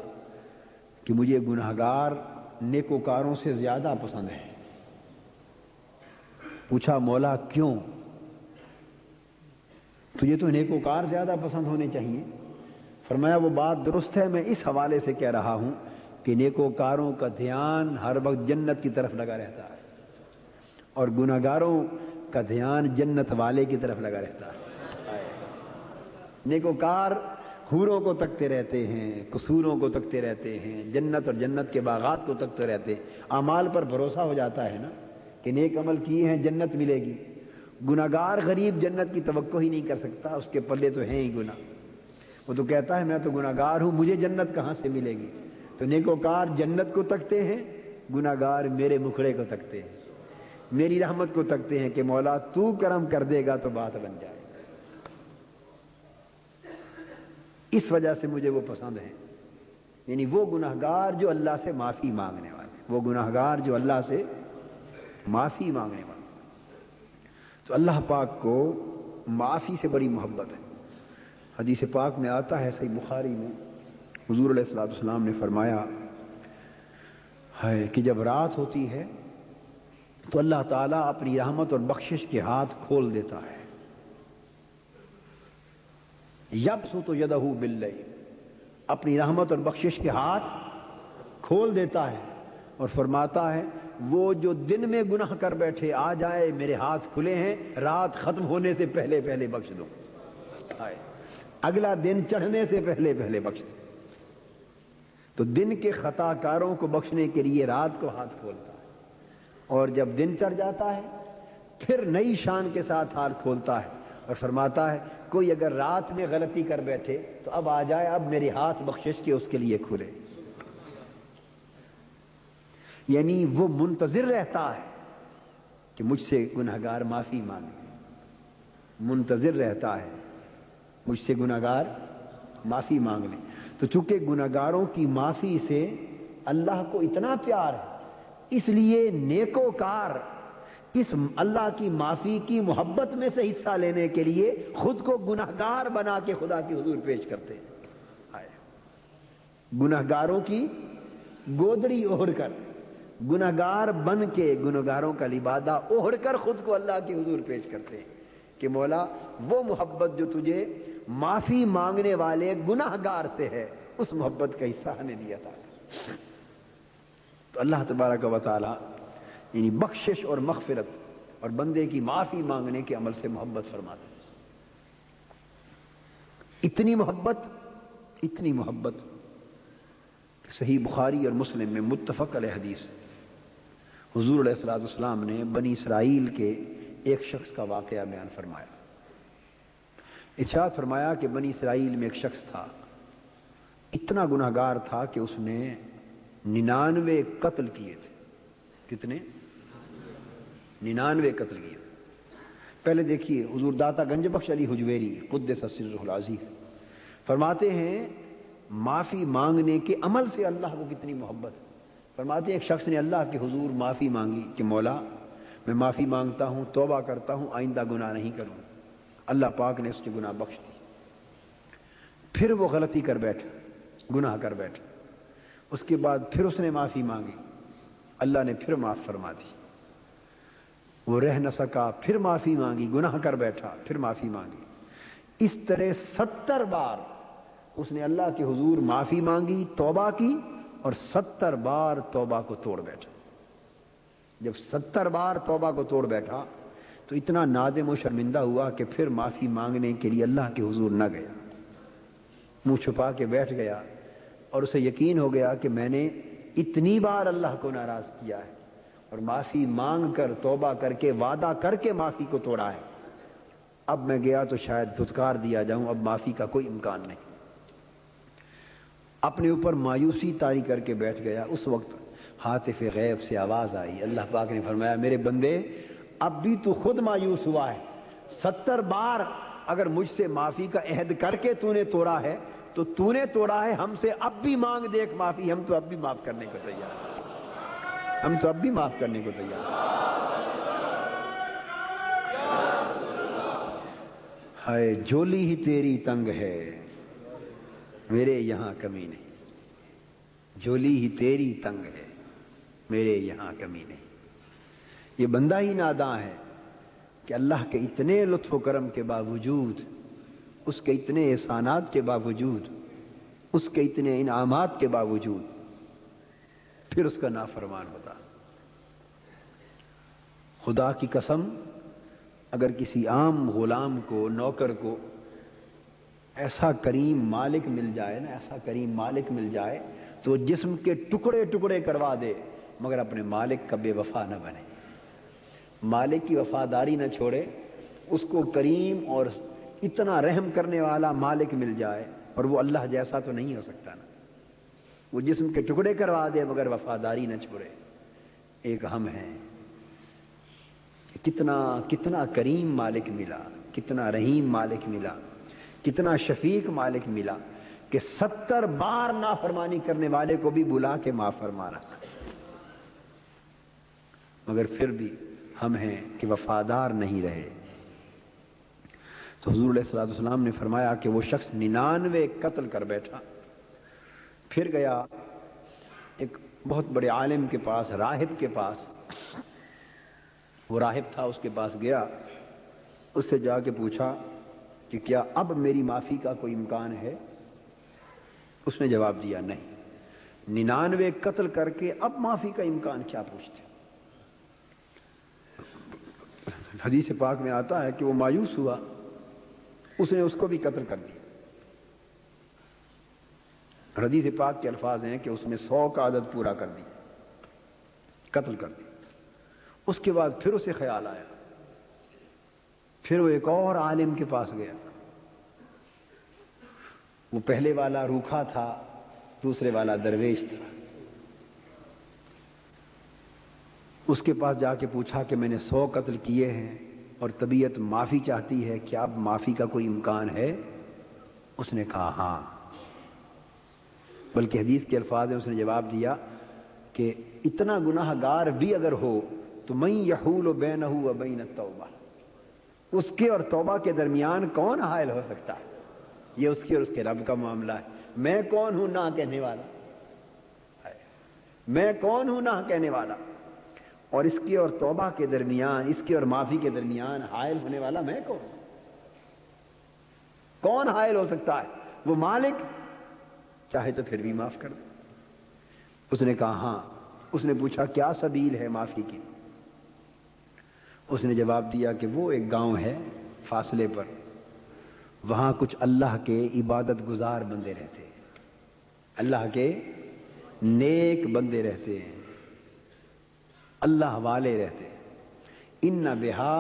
کہ مجھے گناہگار نیکوکاروں سے زیادہ پسند ہے۔ پوچھا مولا کیوں؟ تجھے تو نیکوکار زیادہ پسند ہونے چاہیے۔ فرمایا وہ بات درست ہے، میں اس حوالے سے کہہ رہا ہوں کہ نیکوکاروں کا دھیان ہر وقت جنت کی طرف لگا رہتا ہے، اور گناہگاروں کا دھیان جنت والے کی طرف لگا رہتا ہے۔ نیکوکار حوروں کو تکتے رہتے ہیں، قصوروں کو تکتے رہتے ہیں، جنت اور جنت کے باغات کو تکتے رہتے ہیں، اعمال پر بھروسہ ہو جاتا ہے نا کہ نیک عمل کیے ہیں جنت ملے گی۔ گناہگار غریب جنت کی توقع ہی نہیں کر سکتا، اس کے پلے تو ہیں ہی گناہ، وہ تو کہتا ہے میں تو گناہگار ہوں، مجھے جنت کہاں سے ملے گی؟ تو نیکوکار جنت کو تکتے ہیں، گناہگار میرے مکھڑے کو تکتے ہیں، میری رحمت کو تکتے ہیں کہ مولا تو کرم کر دے گا تو بات بن جائے۔ اس وجہ سے مجھے وہ پسند ہے، یعنی وہ گناہگار جو اللہ سے معافی مانگنے والے، وہ گناہگار جو اللہ سے معافی مانگنے والے۔ تو اللہ پاک کو معافی سے بڑی محبت ہے۔ حدیث پاک میں آتا ہے صحیح بخاری میں، حضور علیہ الصلوۃ والسلام نے فرمایا ہے کہ جب رات ہوتی ہے تو اللہ تعالیٰ اپنی رحمت اور بخشش کے ہاتھ کھول دیتا ہے، یبسط یدہ باللیل، اپنی رحمت اور بخشش کے ہاتھ کھول دیتا ہے اور فرماتا ہے وہ جو دن میں گناہ کر بیٹھے آ جائے، میرے ہاتھ کھلے ہیں، رات ختم ہونے سے پہلے پہلے بخش دو۔ اگلا دن چڑھنے سے پہلے پہلے بخشتے. تو دن کے خطا کاروں کو بخشنے کے لیے رات کو ہاتھ کھولتا ہے، اور جب دن چڑھ جاتا ہے پھر نئی شان کے ساتھ ہاتھ کھولتا ہے اور فرماتا ہے کوئی اگر رات میں غلطی کر بیٹھے تو اب آ جائے، اب میرے ہاتھ بخشش کے اس کے لیے کھلے. یعنی وہ منتظر رہتا ہے کہ مجھ سے گنہگار معافی مانگے، منتظر رہتا ہے مجھ سے گنہگار معافی مانگ لیں. تو چونکہ گنہگاروں کی معافی سے اللہ کو اتنا پیار ہے، اس لیے نیکوکار اس اللہ کی معافی کی محبت میں سے حصہ لینے کے لیے خود کو گنہگار بنا کے خدا کے حضور پیش کرتے ہیں. گنہگاروں کی گودڑی اوڑھ کر، گنہگار بن کے، گنہگاروں کا لبادہ اوڑھ کر خود کو اللہ کے حضور پیش کرتے ہیں کہ مولا وہ محبت جو تجھے معافی مانگنے والے گناہگار سے ہے، اس محبت کا حصہ ہمیں بھی عطا کر. تو اللہ تبارک و تعالی یعنی بخشش اور مغفرت اور بندے کی معافی مانگنے کے عمل سے محبت فرماتا ہے. اتنی محبت کہ صحیح بخاری اور مسلم میں متفق علیہ حدیث حضور علیہ الصلوۃ والسلام نے بنی اسرائیل کے ایک شخص کا واقعہ بیان فرمایا. ارشاد فرمایا کہ بنی اسرائیل میں ایک شخص تھا، اتنا گناہگار تھا کہ اس نے 99 قتل کیے تھے. کتنے؟ 99 قتل کیے تھے. پہلے دیکھیے حضور داتا گنج بخش علی حجویری قدس سرہ العزیز فرماتے ہیں معافی مانگنے کے عمل سے اللہ کو کتنی محبت. فرماتے ہیں ایک شخص نے اللہ کے حضور معافی مانگی کہ مولا میں معافی مانگتا ہوں، توبہ کرتا ہوں، آئندہ گناہ نہیں کروں. اللہ پاک نے اس کے گناہ بخش دی. پھر وہ غلطی کر بیٹھا، گناہ کر بیٹھا. اس کے بعد پھر اس نے معافی مانگی، اللہ نے پھر معاف فرما دی. وہ رہ نہ سکا، پھر معافی مانگی، گناہ کر بیٹھا، پھر معافی مانگی. اس طرح 70 بار اس نے اللہ کے حضور معافی مانگی، توبہ کی، اور 70 بار توبہ کو توڑ بیٹھا. جب 70 بار توبہ کو توڑ بیٹھا تو اتنا نادم و شرمندہ ہوا کہ پھر معافی مانگنے کے لیے اللہ کے حضور نہ گیا، منہ چھپا کے بیٹھ گیا. اور اسے یقین ہو گیا کہ میں نے اتنی بار اللہ کو ناراض کیا ہے اور معافی مانگ کر، توبہ کر کے، وعدہ کر کے معافی کو توڑا ہے. اب میں گیا تو شاید دھتکار دیا جاؤں، اب معافی کا کوئی امکان نہیں. اپنے اوپر مایوسی طاری کر کے بیٹھ گیا. اس وقت ہاتف غیب سے آواز آئی. اللہ پاک نے فرمایا میرے بندے اب بھی تو خود مایوس ہوا ہے. 70 بار اگر مجھ سے معافی کا عہد کر کے تو نے توڑا ہے تو تو نے توڑا ہے ہم سے. اب بھی مانگ دیکھ معافی، ہم تو اب بھی معاف کرنے کو تیار ہیں، ہم تو اب بھی معاف کرنے کو تیار ہیں. ہائے جھولی ہی تیری تنگ ہے، میرے یہاں کمی نہیں. جھولی ہی تیری تنگ ہے، میرے یہاں کمی نہیں. یہ بندہ ہی ناداں ہے کہ اللہ کے اتنے لطف و کرم کے باوجود، اس کے اتنے احسانات کے باوجود، اس کے اتنے انعامات کے باوجود پھر اس کا نافرمان ہوتا. خدا کی قسم اگر کسی عام غلام کو، نوکر کو ایسا کریم مالک مل جائے نا، ایسا کریم مالک مل جائے تو جسم کے ٹکڑے ٹکڑے کروا دے مگر اپنے مالک کا بے وفا نہ بنے، مالک کی وفاداری نہ چھوڑے. اس کو کریم اور اتنا رحم کرنے والا مالک مل جائے، اور وہ اللہ جیسا تو نہیں ہو سکتا نا. وہ جسم کے ٹکڑے کروا دے مگر وفاداری نہ چھوڑے. ایک ہم ہیں، کتنا کریم مالک ملا، کتنا رحیم مالک ملا، کتنا شفیق مالک ملا کہ 70 بار نافرمانی کرنے والے کو بھی بلا کے معاف فرما رہا. مگر پھر بھی ہم ہیں کہ وفادار نہیں رہے. تو حضور علیہ الصلوۃ والسلام نے فرمایا کہ وہ شخص 99 قتل کر بیٹھا. پھر گیا ایک بہت بڑے عالم کے پاس، راہب کے پاس. وہ راہب تھا، اس کے پاس گیا، اس سے جا کے پوچھا کہ کیا اب میری معافی کا کوئی امکان ہے؟ اس نے جواب دیا نہیں. 99 قتل کر کے اب معافی کا امکان کیا پوچھتے؟ حدیث پاک میں آتا ہے کہ وہ مایوس ہوا اس نے اس کو بھی قتل کر دیا۔ حدیث پاک کے الفاظ ہیں کہ اس نے 100 کا عدد پورا کر دیا، قتل کر دیا۔ اس کے بعد پھر اسے خیال آیا، پھر وہ ایک اور عالم کے پاس گیا۔ وہ پہلے والا روکھا تھا، دوسرے والا درویش تھا۔ اس کے پاس جا کے پوچھا کہ میں نے 100 قتل کیے ہیں اور طبیعت معافی چاہتی ہے، کیا اب معافی کا کوئی امکان ہے؟ اس نے کہا ہاں، بلکہ حدیث کے الفاظ ہیں، اس نے جواب دیا کہ اتنا گناہ گار بھی اگر ہو تو من یحول بینہ و بین التوبہ، اس کے اور توبہ کے درمیان کون حائل ہو سکتا ہے؟ یہ اس کے اور اس کے رب کا معاملہ ہے۔ میں کون ہوں نہ کہنے والا، میں کون ہوں نہ کہنے والا، اور اس کے اور توبہ کے درمیان، اس کے اور معافی کے درمیان حائل ہونے والا میں کون؟ کون حائل ہو سکتا ہے؟ وہ مالک چاہے تو پھر بھی معاف کر دے۔ اس نے کہا ہاں۔ اس نے پوچھا کیا سبیل ہے معافی کی؟ اس نے جواب دیا کہ وہ ایک گاؤں ہے فاصلے پر، وہاں کچھ اللہ کے عبادت گزار بندے رہتے ہیں، اللہ کے نیک بندے رہتے ہیں، اللہ والے رہتے ہیں۔ ان بہا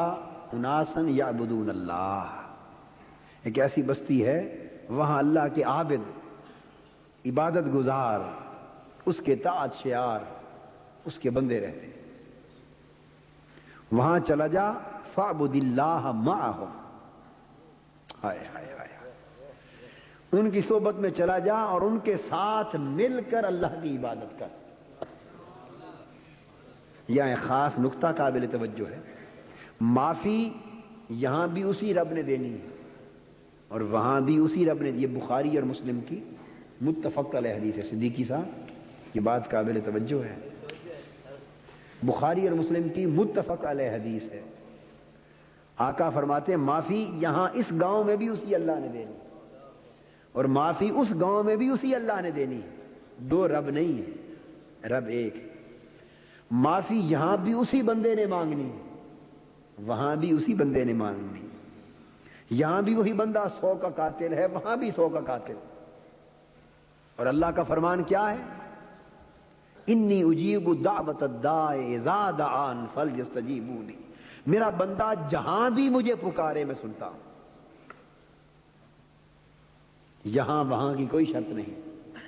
اناسن یعبدون اللہ، ایک ایسی بستی ہے وہاں اللہ کے عابد، عبادت گزار، اس کے طاعت شعار، اس کے بندے رہتے ہیں۔ وہاں چلا جا فاعبد اللہ معہم، ہائے ہائے ہائے، ان کی صحبت میں چلا جا اور ان کے ساتھ مل کر اللہ کی عبادت کر۔ یہاں ایک خاص نقطہ قابل توجہ ہے، معافی یہاں بھی اسی رب نے دینی ہے اور وہاں بھی اسی رب نے۔ یہ بخاری اور مسلم کی متفق علیہ حدیث ہے۔ صدیقی صاحب یہ بات قابل توجہ ہے، بخاری اور مسلم کی متفق علیہ حدیث ہے۔ آقا فرماتے ہیں معافی یہاں اس گاؤں میں بھی اسی اللہ نے دینی اور معافی اس گاؤں میں بھی اسی اللہ نے دینی۔ دو رب نہیں ہے، رب ایک ہے۔ معافی یہاں بھی اسی بندے نے مانگنی، وہاں بھی اسی بندے نے مانگنی۔ یہاں بھی وہی بندہ 100 کا قاتل ہے، وہاں بھی 100 کا قاتل۔ اور اللہ کا فرمان کیا ہے؟ انی اجیب دعوت الداع اذا دعان فلیستجیبوا لی، میرا بندہ جہاں بھی مجھے پکارے میں سنتا ہوں۔ یہاں وہاں کی کوئی شرط نہیں،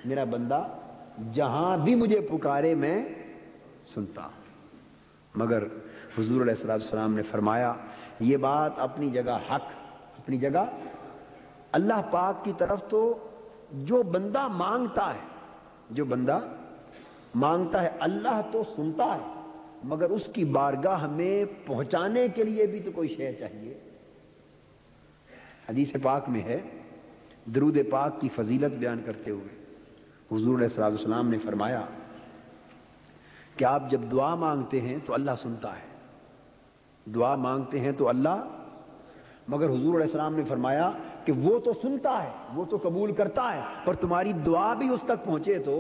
میرا بندہ جہاں بھی مجھے پکارے میں سنتا ہوں۔ مگر حضور علیہ السلام نے فرمایا یہ بات اپنی جگہ حق، اپنی جگہ اللہ پاک کی طرف تو جو بندہ مانگتا ہے، جو بندہ مانگتا ہے اللہ تو سنتا ہے، مگر اس کی بارگاہ میں پہنچانے کے لیے بھی تو کوئی شے چاہیے۔ حدیث پاک میں ہے، درود پاک کی فضیلت بیان کرتے ہوئے حضور علیہ السلام نے فرمایا کہ آپ جب دعا مانگتے ہیں تو اللہ سنتا ہے، دعا مانگتے ہیں تو اللہ، مگر حضور علیہ السلام نے فرمایا کہ وہ تو سنتا ہے، وہ تو قبول کرتا ہے، پر تمہاری دعا بھی اس تک پہنچے تو۔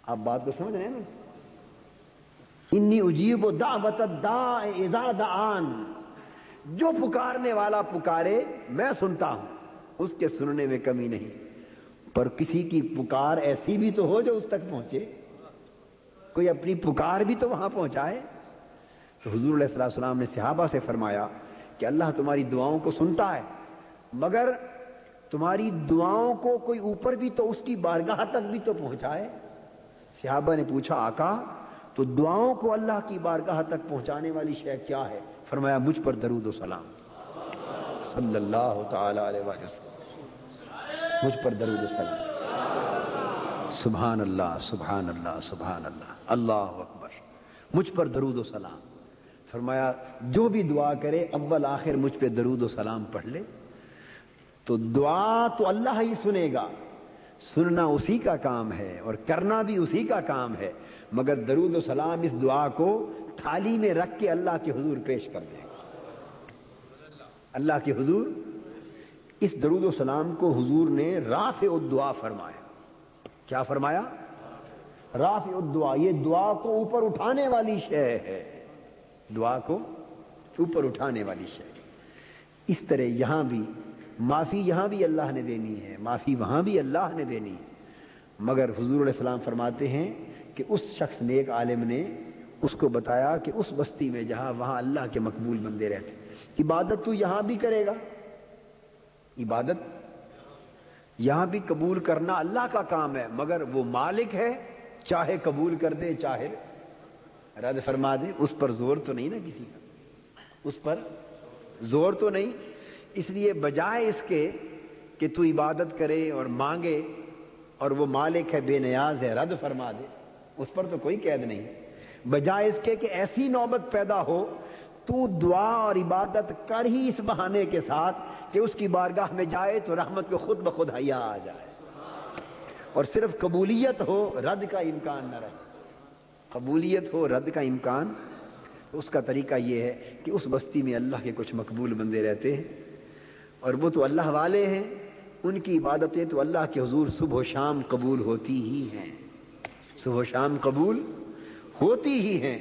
آپ بات کو سمجھ رہے ہیں نا؟ انی اجیب دعوت الداع اذا دعان، جو پکارنے والا پکارے میں سنتا ہوں، اس کے سننے میں کمی نہیں۔ پر کسی کی پکار ایسی بھی تو ہو جو اس تک پہنچے، کوئی اپنی پکار بھی تو وہاں پہنچائے۔ تو حضور علیہ السلام نے صحابہ سے فرمایا کہ اللہ تمہاری دعاؤں کو سنتا ہے، مگر تمہاری دعاؤں کو کوئی اوپر بھی تو اس کی بارگاہ تک بھی تو پہنچائے۔ صحابہ نے پوچھا آقا تو دعاؤں کو اللہ کی بارگاہ تک پہنچانے والی شے کیا ہے؟ فرمایا مجھ پر درود و سلام صلی اللہ تعالی علیہ وسلم، مجھ پر درود و سلام۔ سبحان اللہ سبحان اللہ سبحان اللہ، اللہ اکبر، مجھ پر درود و سلام۔ فرمایا جو بھی دعا کرے اول آخر مجھ پہ درود و سلام پڑھ لے تو دعا تو اللہ ہی سنے گا، سننا اسی کا کام ہے اور کرنا بھی اسی کا کام ہے، مگر درود و سلام اس دعا کو تھالی میں رکھ کے اللہ کے حضور پیش کر دے گا۔ اللہ کے حضور اس درود و سلام کو حضور نے رافع الدعا فرمایا۔ کیا فرمایا؟ رافع الدعا، یہ دعا کو اوپر اٹھانے والی شے ہے، دعا کو اوپر اٹھانے والی شے۔ اس طرح یہاں بھی معافی یہاں بھی اللہ نے دینی ہے، معافی وہاں بھی اللہ نے دینی ہے، مگر حضور علیہ السلام فرماتے ہیں کہ اس شخص نیک عالم نے اس کو بتایا کہ اس بستی میں جہاں وہاں اللہ کے مقبول بندے رہتے، عبادت تو یہاں بھی کرے گا، عبادت یہاں بھی قبول کرنا اللہ کا کام ہے، مگر وہ مالک ہے، چاہے قبول کر دے چاہے رد فرما دے، اس پر زور تو نہیں نا کسی کا، اس پر زور تو نہیں۔ اس لیے بجائے اس کے کہ تو عبادت کرے اور مانگے اور وہ مالک ہے، بے نیاز ہے، رد فرما دے، اس پر تو کوئی قید نہیں، بجائے اس کے کہ ایسی نوبت پیدا ہو تو دعا اور عبادت کر ہی اس بہانے کے ساتھ کہ اس کی بارگاہ میں جائے تو رحمت کو خود بخود حیا آ جائے، اور صرف قبولیت ہو، رد کا امکان نہ رہے، قبولیت ہو، رد کا امکان۔ اس کا طریقہ یہ ہے کہ اس بستی میں اللہ کے کچھ مقبول بندے رہتے ہیں اور وہ تو اللہ والے ہیں، ان کی عبادتیں تو اللہ کے حضور صبح و شام قبول ہوتی ہی ہیں، صبح و شام قبول ہوتی ہی ہیں۔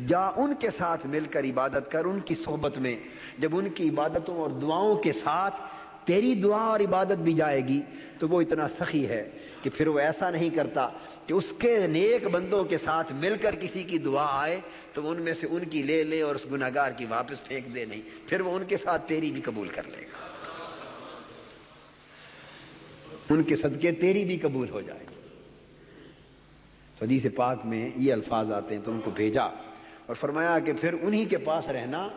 جا ان کے ساتھ مل کر عبادت کر، ان کی صحبت میں، جب ان کی عبادتوں اور دعاؤں کے ساتھ تیری دعا اور عبادت بھی جائے گی تو وہ اتنا سخی ہے کہ پھر وہ ایسا نہیں کرتا کہ اس کے نیک بندوں کے ساتھ مل کر کسی کی دعا آئے تو ان میں سے ان کی لے لے اور اس گناہگار کی واپس پھینک دے، نہیں، پھر وہ ان کے ساتھ تیری بھی قبول کر لے گا، ان کے صدقے تیری بھی قبول ہو جائے گی۔ تو حدیث پاک میں یہ الفاظ آتے ہیں، تو ان کو بھیجا اور فرمایا کہ پھر انہی کے پاس رہنا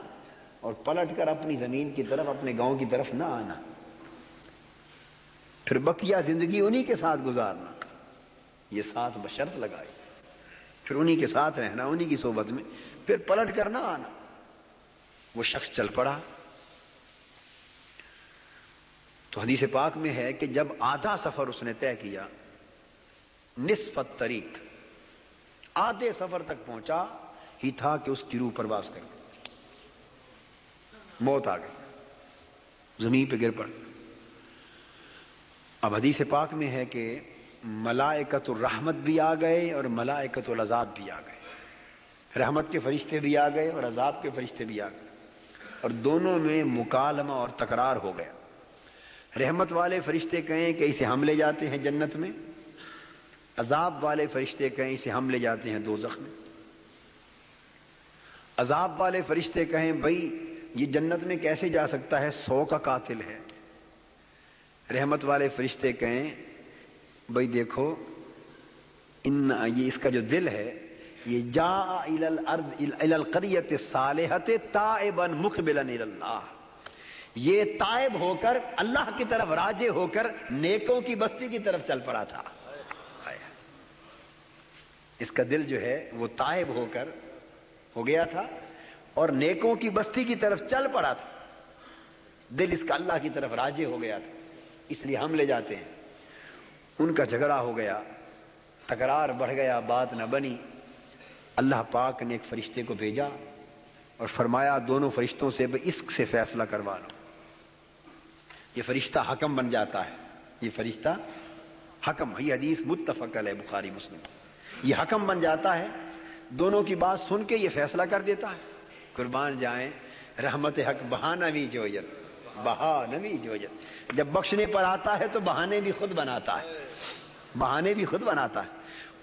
اور پلٹ کر اپنی زمین کی طرف، اپنے گاؤں کی طرف نہ آنا، پھر بقیہ زندگی انہی کے ساتھ گزارنا، یہ ساتھ بشرط لگائی، پھر انہی کے ساتھ رہنا، انہی کی صحبت میں، پھر پلٹ کر نہ آنا۔ وہ شخص چل پڑا۔ تو حدیث پاک میں ہے کہ جب آدھا سفر اس نے طے کیا، نصف الطریق، آدھے سفر تک پہنچا ہی تھا کہ اس کی روح پرواز کر گئی، موت آ گئی، زمین پہ گر پڑ۔ اب حدیث پاک میں ہے کہ ملائکۃ الرحمت بھی آ گئے اور ملائکۃ العذاب بھی آ گئے، رحمت کے فرشتے بھی آ گئے اور عذاب کے فرشتے بھی آ گئے، اور دونوں میں مکالمہ اور تکرار ہو گیا۔ رحمت والے فرشتے کہیں کہ اسے ہم لے جاتے ہیں جنت میں، عذاب والے فرشتے کہیں اسے ہم لے جاتے ہیں دوزخ میں۔ عذاب والے فرشتے کہیں بھائی یہ جنت میں کیسے جا سکتا ہے، 100 کا قاتل ہے۔ رحمت والے فرشتے کہیں بھائی دیکھو یہ اس کا جو دل ہے یہ جاء الی الارض الی القریۃ الصالحۃ تائبا مقبلا الی اللہ، یہ تائب ہو کر اللہ کی طرف راجع ہو کر نیکوں کی بستی کی طرف چل پڑا تھا۔ اس کا دل جو ہے وہ تائب ہو کر ہو گیا تھا اور نیکوں کی بستی کی طرف چل پڑا تھا، دل اس کا اللہ کی طرف راجع ہو گیا تھا، اس لیے ہم لے جاتے ہیں۔ ان کا جھگڑا ہو گیا، تکرار بڑھ گیا، بات نہ بنی۔ اللہ پاک نے ایک فرشتے کو بھیجا اور فرمایا دونوں فرشتوں سے اس سے فیصلہ کروا لو۔ یہ فرشتہ حکم بن جاتا ہے، یہ فرشتہ حکم، یہ حدیث متفق علیہ بخاری مسلم، یہ حکم بن جاتا ہے، دونوں کی بات سن کے یہ فیصلہ کر دیتا ہے۔ قربان جائیں رحمت حق بہانوی جویت، بہانوی جویت، جب بخشنے پر آتا ہے تو بہانے بھی خود بناتا ہے، بہانے بھی خود بناتا ہے۔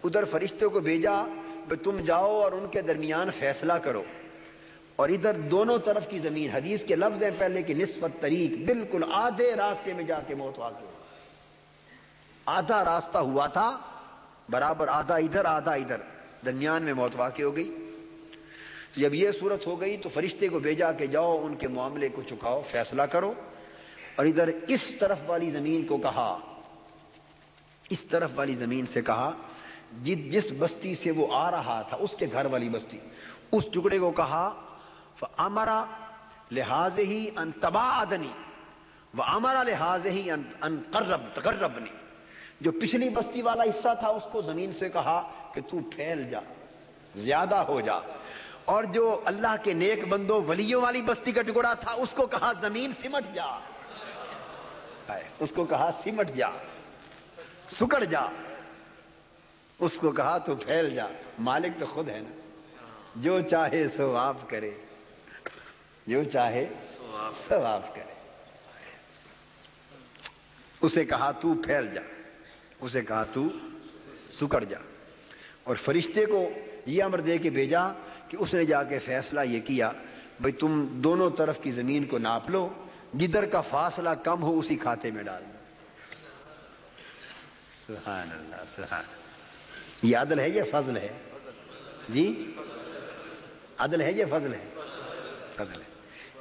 ادھر فرشتوں کو بھیجا کہ تم جاؤ اور ان کے درمیان فیصلہ کرو، اور ادھر دونوں طرف کی زمین، حدیث کے لفظ ہیں پہلے کہ نصف الطریق، بالکل آدھے راستے میں جا کے موت واقع ہو، آدھا راستہ ہوا تھا برابر، آدھا ادھر آدھا ادھر، درمیان میں موت واقع ہو گئی۔ جب یہ صورت ہو گئی تو فرشتے کو بھیجا کہ جاؤ ان کے معاملے کو چکاؤ، فیصلہ کرو، اور ادھر اس طرف والی زمین کو کہا، اس طرف والی زمین سے کہا جس بستی سے وہ آ رہا تھا، اس کے گھر والی بستی، اس ٹکڑے کو کہا فَأَمَرَ لِهَٰذِهِ أَن تَبَاعَدْنِي وَأَمَرَ لِهَٰذِهِ أَن تَقَرَّبْنِي، جو پچھلی بستی والا حصہ تھا اس کو زمین سے کہا کہ تو پھیل جا، زیادہ ہو جا، اور جو اللہ کے نیک بندوں ولیوں والی بستی کا ٹکڑا تھا اس کو کہا زمین سمٹ جا، اس کو کہا سمٹ جا، سکڑ جا، اس کو کہا تو پھیل جا۔ مالک تو خود ہے نا، جو چاہے سو آپ کرے، جو چاہے ثواب کرے. اسے کہا تو پھیل جا, اسے کہا تو سکڑ جا, اور فرشتے کو یہ امر دے کے بھیجا کہ اس نے جا کے فیصلہ یہ کیا بھئی تم دونوں طرف کی زمین کو ناپ لو, جدھر کا فاصلہ کم ہو اسی کھاتے میں ڈال دو. سبحان اللہ سبحان. یہ عدل ہے یا فضل ہے؟ جی عدل ہے یا فضل ہے؟ فضل ہے.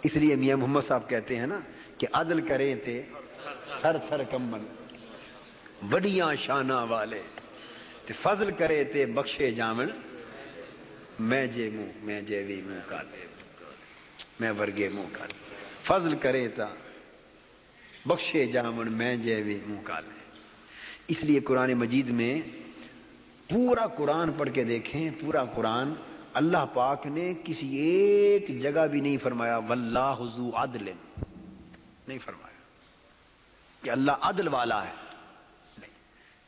اس لیے میاں محمد صاحب کہتے ہیں نا کہ عدل کریں تھے تھر تھر کمن بڑیاں شانہ والے, تے فضل کرے تے بخشے جامن میں جے منہ میں جے وی منہ کالے میں ورگے منہ کالے. فضل کرے تا بخشے جامن میں جے وی منہ کالے. اس لیے قرآن مجید میں پورا قرآن پڑھ کے دیکھیں, پورا قرآن اللہ پاک نے کسی ایک جگہ بھی نہیں فرمایا واللہ ذو عدل, نہیں فرمایا کہ اللہ عدل والا ہے. نہیں,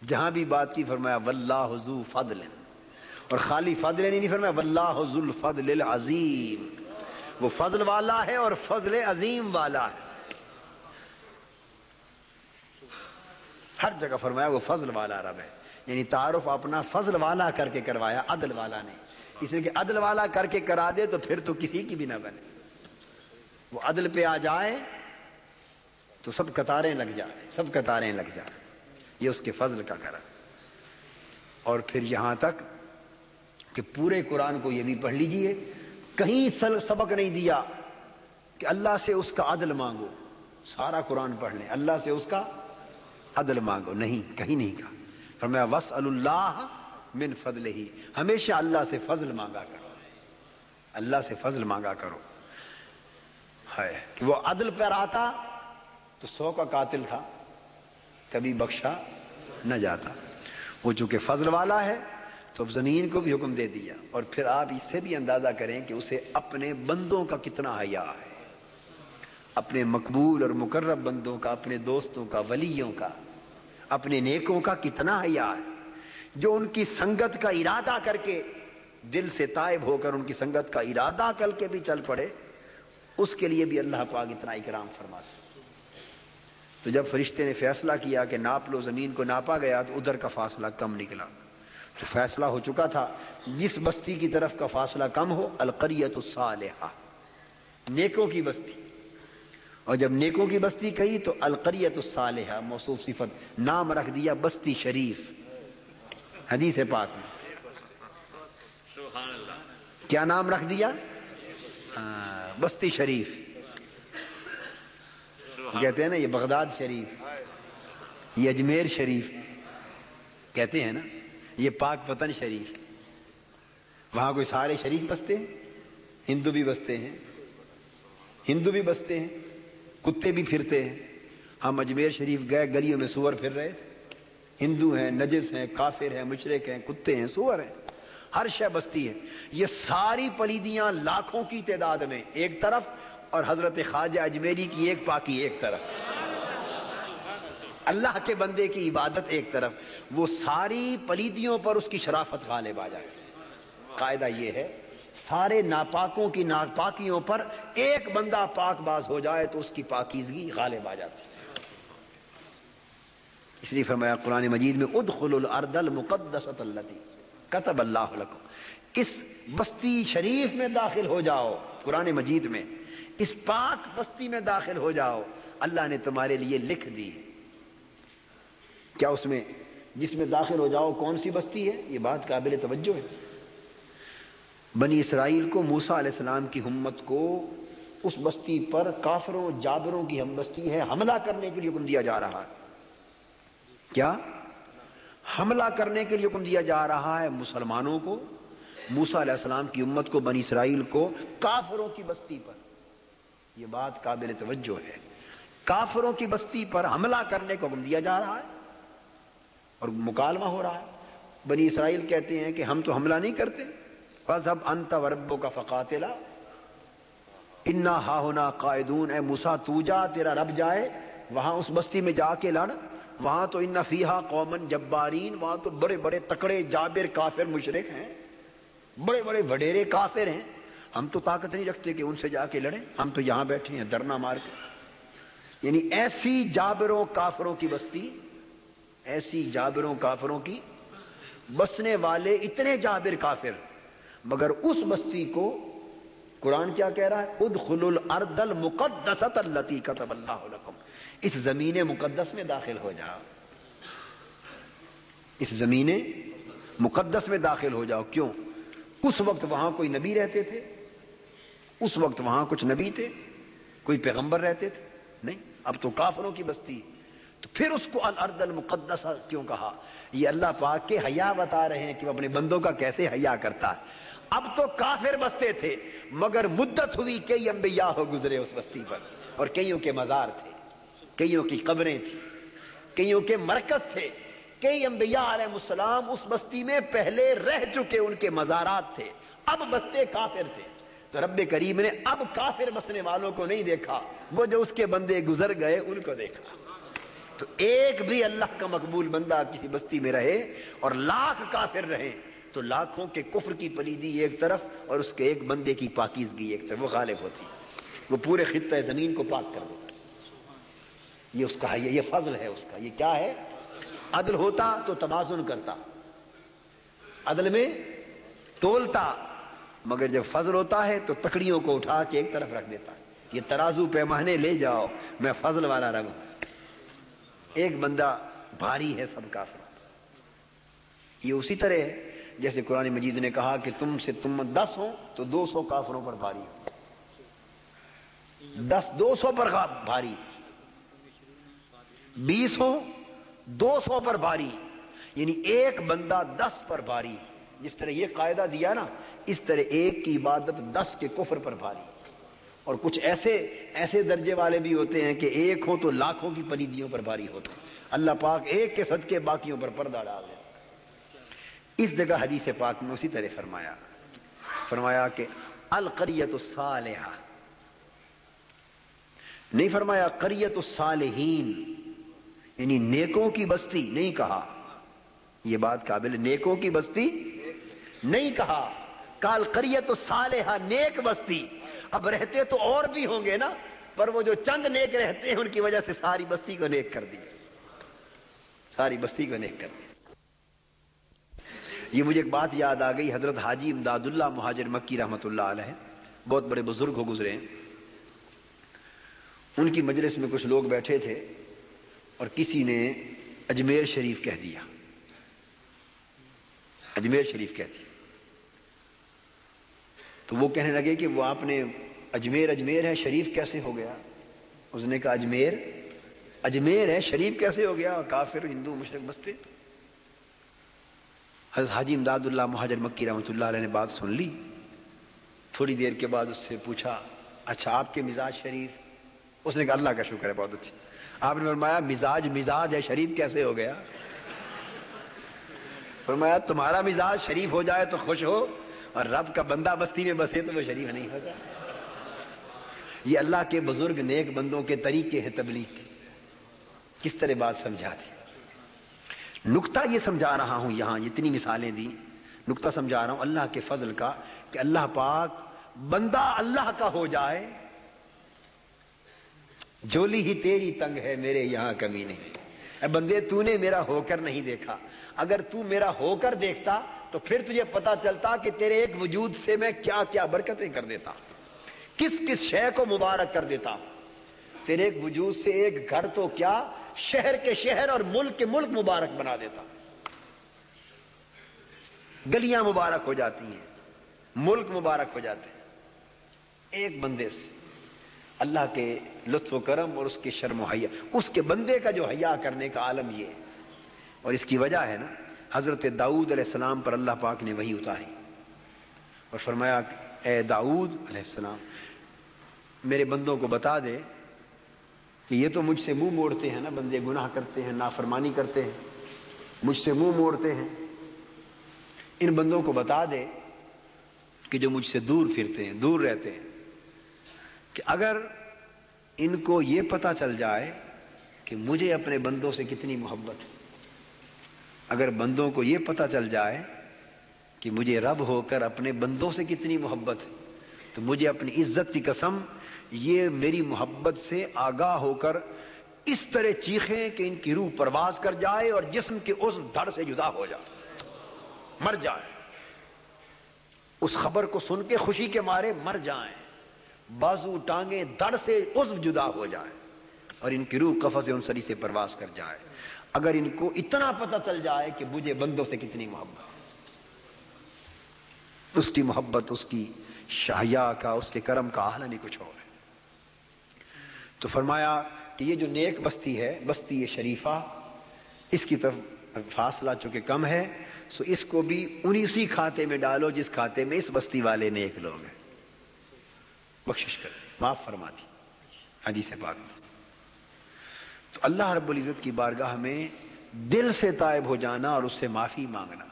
جہاں بھی بات کی فرمایا واللہ ذو فضل, اور خالی فضل نہیں فرمایا واللہ ذو الفضل العظیم, وہ فضل والا ہے اور فضل عظیم والا ہے. ہر جگہ فرمایا وہ فضل والا رب ہے, یعنی تعارف اپنا فضل والا کر کے کروایا, عدل والا نہیں. اس لیے کہ عدل والا کر کے کرا دے تو پھر تو کسی کی بھی نہ بنے. وہ عدل پہ آ جائے تو سب قطاریں لگ جائیں, سب قطاریں لگ جائیں. یہ اس کے فضل کا کرم. اور پھر یہاں تک کہ پورے قرآن کو یہ بھی پڑھ لیجئے, کہیں سبق نہیں دیا کہ اللہ سے اس کا عدل مانگو. سارا قرآن پڑھ لیں اللہ سے اس کا عدل مانگو, نہیں, کہیں نہیں کہا. فرمایا وَاسْأَلُ اللَّهَ من فضلہ, ہمیشہ اللہ سے فضل مانگا کرو, اللہ سے فضل مانگا کرو. ہے کہ وہ عدل پر آتا تو 100 کا قاتل تھا, کبھی بخشا نہ جاتا. وہ چونکہ فضل والا ہے تو اب زمین کو بھی حکم دے دیا. اور پھر آپ اس سے بھی اندازہ کریں کہ اسے اپنے بندوں کا کتنا حیا ہے, اپنے مقبول اور مقرب بندوں کا, اپنے دوستوں کا, ولیوں کا, اپنے نیکوں کا کتنا حیا ہے. جو ان کی سنگت کا ارادہ کر کے دل سے تائب ہو کر ان کی سنگت کا ارادہ کر کے بھی چل پڑے, اس کے لیے بھی اللہ پاک اتنا اکرام فرماتا. تو جب فرشتے نے فیصلہ کیا کہ ناپ لو, زمین کو ناپا گیا تو ادھر کا فاصلہ کم نکلا. تو فیصلہ ہو چکا تھا جس بستی کی طرف کا فاصلہ کم ہو القریۃ الصالحہ, نیکوں کی بستی. اور جب نیکوں کی بستی کہی تو القریۃ الصالحہ موصوف صفت, نام رکھ دیا بستی شریف. حدیث پاک میں کیا نام رکھ دیا؟ بستی شریف. کہتے ہیں نا یہ بغداد شریف, یہ اجمیر شریف, کہتے ہیں نا یہ پاک وطن شریف. وہاں کوئی سارے شریف بستے ہیں, ہندو بھی بستے ہیں, ہندو بھی بستے ہیں, کتے بھی پھرتے ہیں. ہم اجمیر شریف گئے, گلیوں میں سور پھر رہے تھے. ہندو ہیں, نجس ہیں, کافر ہیں, مشرک ہیں, کتے ہیں, سور ہیں, ہر شے بستی ہے. یہ ساری پلیدیاں لاکھوں کی تعداد میں ایک طرف, اور حضرت خواجہ اجمیری کی ایک پاکی ایک طرف, اللہ کے بندے کی عبادت ایک طرف. وہ ساری پلیدیوں پر اس کی شرافت غالب آ جاتی ہے. قاعدہ یہ ہے سارے ناپاکوں کی ناپاکیوں پر ایک بندہ پاک باز ہو جائے تو اس کی پاکیزگی غالب آ جاتی ہے. اس لیے فرمایا قرآن مجید میں ادخلوا الارض المقدسۃ التی کتب اللہ لکم, اس بستی شریف میں داخل ہو جاؤ. قرآن مجید میں اس پاک بستی میں داخل ہو جاؤ, اللہ نے تمہارے لیے لکھ دی. کیا اس میں جس میں داخل ہو جاؤ کون سی بستی ہے؟ یہ بات قابل توجہ ہے. بنی اسرائیل کو, موسیٰ علیہ السلام کی امت کو اس بستی پر کافروں جابروں کی ہم بستی ہے, حملہ کرنے کے لیے حکم دیا جا رہا ہے. کیا حملہ کرنے کے لیے حکم دیا جا رہا ہے مسلمانوں کو, موسیٰ علیہ السلام کی امت کو, بنی اسرائیل کو, کافروں کی بستی پر. یہ بات قابل توجہ ہے. کافروں کی بستی پر حملہ کرنے کو حکم دیا جا رہا ہے اور مکالمہ ہو رہا ہے. بنی اسرائیل کہتے ہیں کہ ہم تو حملہ نہیں کرتے. فَاذْهَبْ أَنْتَ وَرَبُّكَ فَقَاتِلَا إِنَّا هَاهُنَا قَاعِدُونَ. اے موسیٰ تو جا, تیرا رب جائے وہاں اس بستی میں جا کے لڑ. وہاں تو ان فیہا قومن جبارین, وہاں تو بڑے بڑے تکڑے جابر کافر مشرک ہیں, بڑے بڑے وڈیرے کافر ہیں. ہم تو طاقت نہیں رکھتے کہ ان سے جا کے لڑیں، ہم تو یہاں بیٹھے ہیں درنا مار کے۔ یعنی ایسی جابروں کافروں کی بستی، ایسی جابروں کافروں کی بسنے والے اتنے جابر کافر، مگر اس بستی کو قرآن کیا کہہ رہا ہے؟ ادخلوا الارض المقدسۃ التي كتب اللہ لکم، اس زمین مقدس میں داخل ہو جاؤ، اس زمین مقدس میں داخل ہو جاؤ۔ کیوں؟ اس وقت وہاں کوئی نبی رہتے تھے؟ اس وقت وہاں کچھ نبی تھے؟ کوئی پیغمبر رہتے تھے؟ نہیں، اب تو کافروں کی بستی۔ تو پھر اس کو الارض المقدسہ کیوں کہا؟ یہ اللہ پاک کے حیا بتا رہے ہیں کہ وہ اپنے بندوں کا کیسے حیا کرتا ہے۔ اب تو کافر بستے تھے، مگر مدت ہوئی کئی انبیاء ہو گزرے اس بستی پر، اور کئیوں کے مزار تھے، کئیوں کی قبریں تھیں، کئیوں کے مرکز تھے، کئی انبیاء علیہ السلام اس بستی میں پہلے رہ چکے، ان کے مزارات تھے، اب بستے کافر تھے۔ تو رب کریم نے اب کافر بسنے والوں کو نہیں دیکھا، وہ جو اس کے بندے گزر گئے ان کو دیکھا۔ تو ایک بھی اللہ کا مقبول بندہ کسی بستی میں رہے اور لاکھ کافر رہے تو لاکھوں کے کفر کی پلیدی ایک طرف اور اس کے ایک بندے کی پاکیزگی ایک طرف، وہ غالب ہوتی، وہ پورے خطہ زمین کو پاک کر دیتا۔ یہ اس کا، یہ فضل ہے اس کا۔ یہ کیا ہے؟ عدل ہوتا تو توازن کرتا، عدل میں تولتا، مگر جب فضل ہوتا ہے تو تکڑیوں کو اٹھا کے ایک طرف رکھ دیتا۔ یہ ترازو پیمانے لے جاؤ، میں فضل والا رب ہوں۔ ایک بندہ بھاری ہے سب کافر۔ یہ اسی طرح ہے جیسے قرآن مجید نے کہا کہ تم 10 ہوں تو 200 کافروں پر بھاری ہو، 200 پر بھاری، 20 ہو 200 پر بھاری، یعنی ایک بندہ 10 پر بھاری۔ جس طرح یہ قاعدہ دیا نا، اس طرح ایک کی عبادت 10 کے کفر پر بھاری۔ اور کچھ ایسے درجے والے بھی ہوتے ہیں کہ ایک ہو تو لاکھوں کی پلیدیوں پر بھاری ہوتا۔ اللہ پاک ایک کے صدقے باقیوں پر پردہ ڈال دے۔ اس جگہ حدیث پاک میں اسی طرح فرمایا کہ القریۃ الصالحہ، نہیں فرمایا قریۃ الصالحین، یعنی نیکوں کی بستی نہیں کہا۔ یہ بات قابل، نیکوں کی بستی نہیں کہا، کال قریۃ الصالحہ، نیک بستی۔ اب رہتے تو اور بھی ہوں گے نا، پر وہ جو چند نیک رہتے ہیں ان کی وجہ سے ساری بستی کو نیک کر دی، ساری بستی کو نیک کر دی۔ یہ مجھے ایک بات یاد آ گئی، حضرت حاجی امداد اللہ مہاجر مکی رحمۃ اللہ علیہ، بہت بڑے بزرگ ہو گزرے ہیں۔ ان کی مجلس میں کچھ لوگ بیٹھے تھے اور کسی نے اجمیر شریف کہہ دیا، اجمیر شریف کہہ دیا۔ تو وہ کہنے لگے کہ وہ آپ نے اجمیر ہے، شریف کیسے ہو گیا؟ اس نے کہا اجمیر ہے، شریف کیسے ہو گیا؟ کافر ہندو مشرک بستے۔ حضرت حاجی امداد اللہ مہاجر مکی رحمۃ اللہ علیہ نے بات سن لی، تھوڑی دیر کے بعد اس سے پوچھا اچھا آپ کے مزاج شریف؟ اس نے کہا اللہ کا شکر ہے بہت اچھا۔ آپ نے فرمایا مزاج ہے، شریف کیسے ہو گیا؟ فرمایا تمہارا مزاج شریف ہو جائے تو خوش ہو، اور رب کا بندہ بستی میں بسے تو وہ شریف نہیں ہوگا۔ یہ اللہ کے بزرگ نیک بندوں کے طریقے ہیں تبلیغ کے۔ کس طرح بات سمجھا دی؟ نقطہ یہ سمجھا رہا ہوں، یہاں اتنی مثالیں دی، نقطہ سمجھا رہا ہوں اللہ کے فضل کا کہ اللہ پاک بندہ اللہ کا ہو جائے، جھولی ہی تیری تنگ ہے میرے یہاں کمی نہیں۔ اے بندے تو نے میرا ہو کر نہیں دیکھا، اگر تو میرا ہو کر دیکھتا تو پھر تجھے پتا چلتا کہ تیرے ایک وجود سے میں کیا کیا برکتیں کر دیتا، کس کس شے کو مبارک کر دیتا۔ تیرے ایک وجود سے ایک گھر تو کیا، شہر کے شہر اور ملک کے ملک مبارک بنا دیتا، گلیاں مبارک ہو جاتی ہیں، ملک مبارک ہو جاتے ہیں ایک بندے سے۔ اللہ کے لطف و کرم اور اس کے شرم و حیا، اس کے بندے کا جو حیا کرنے کا عالم یہ ہے۔ اور اس کی وجہ ہے نا، حضرت داؤد علیہ السلام پر اللہ پاک نے وحی اتاری اور فرمایا اے داؤد علیہ السلام میرے بندوں کو بتا دے کہ یہ تو مجھ سے منہ موڑتے ہیں نا، بندے گناہ کرتے ہیں، نافرمانی کرتے ہیں، مجھ سے منہ موڑتے ہیں، ان بندوں کو بتا دے کہ جو مجھ سے دور پھرتے ہیں، دور رہتے ہیں، کہ اگر ان کو یہ پتہ چل جائے کہ مجھے اپنے بندوں سے کتنی محبت ہے، اگر بندوں کو یہ پتہ چل جائے کہ مجھے رب ہو کر اپنے بندوں سے کتنی محبت ہے، تو مجھے اپنی عزت کی قسم یہ میری محبت سے آگاہ ہو کر اس طرح چیخیں کہ ان کی روح پرواز کر جائے اور جسم کے عضو دھڑ سے جدا ہو جائے، مر جائے، اس خبر کو سن کے خوشی کے مارے مر جائیں، بازو ٹانگیں دھڑ سے عضو جدا ہو جائے اور ان کی روح قفس انصری سے پرواز کر جائے۔ اگر ان کو اتنا پتہ چل جائے کہ مجھے بندوں سے کتنی محبت، اس کی محبت، اس کی شاہیا کا، اس کے کرم کا عالم ہی کچھ اور ہے۔ تو فرمایا کہ یہ جو نیک بستی ہے، بستی شریفہ، اس کی طرف فاصلہ چونکہ کم ہے، سو اس کو بھی اسی کھاتے میں ڈالو جس کھاتے میں اس بستی والے نیک لوگ ہیں، بخشش کر، معاف فرما دی، حدیث پاک میں۔ تو اللہ رب العزت کی بارگاہ میں دل سے تائب ہو جانا اور اس سے معافی مانگنا،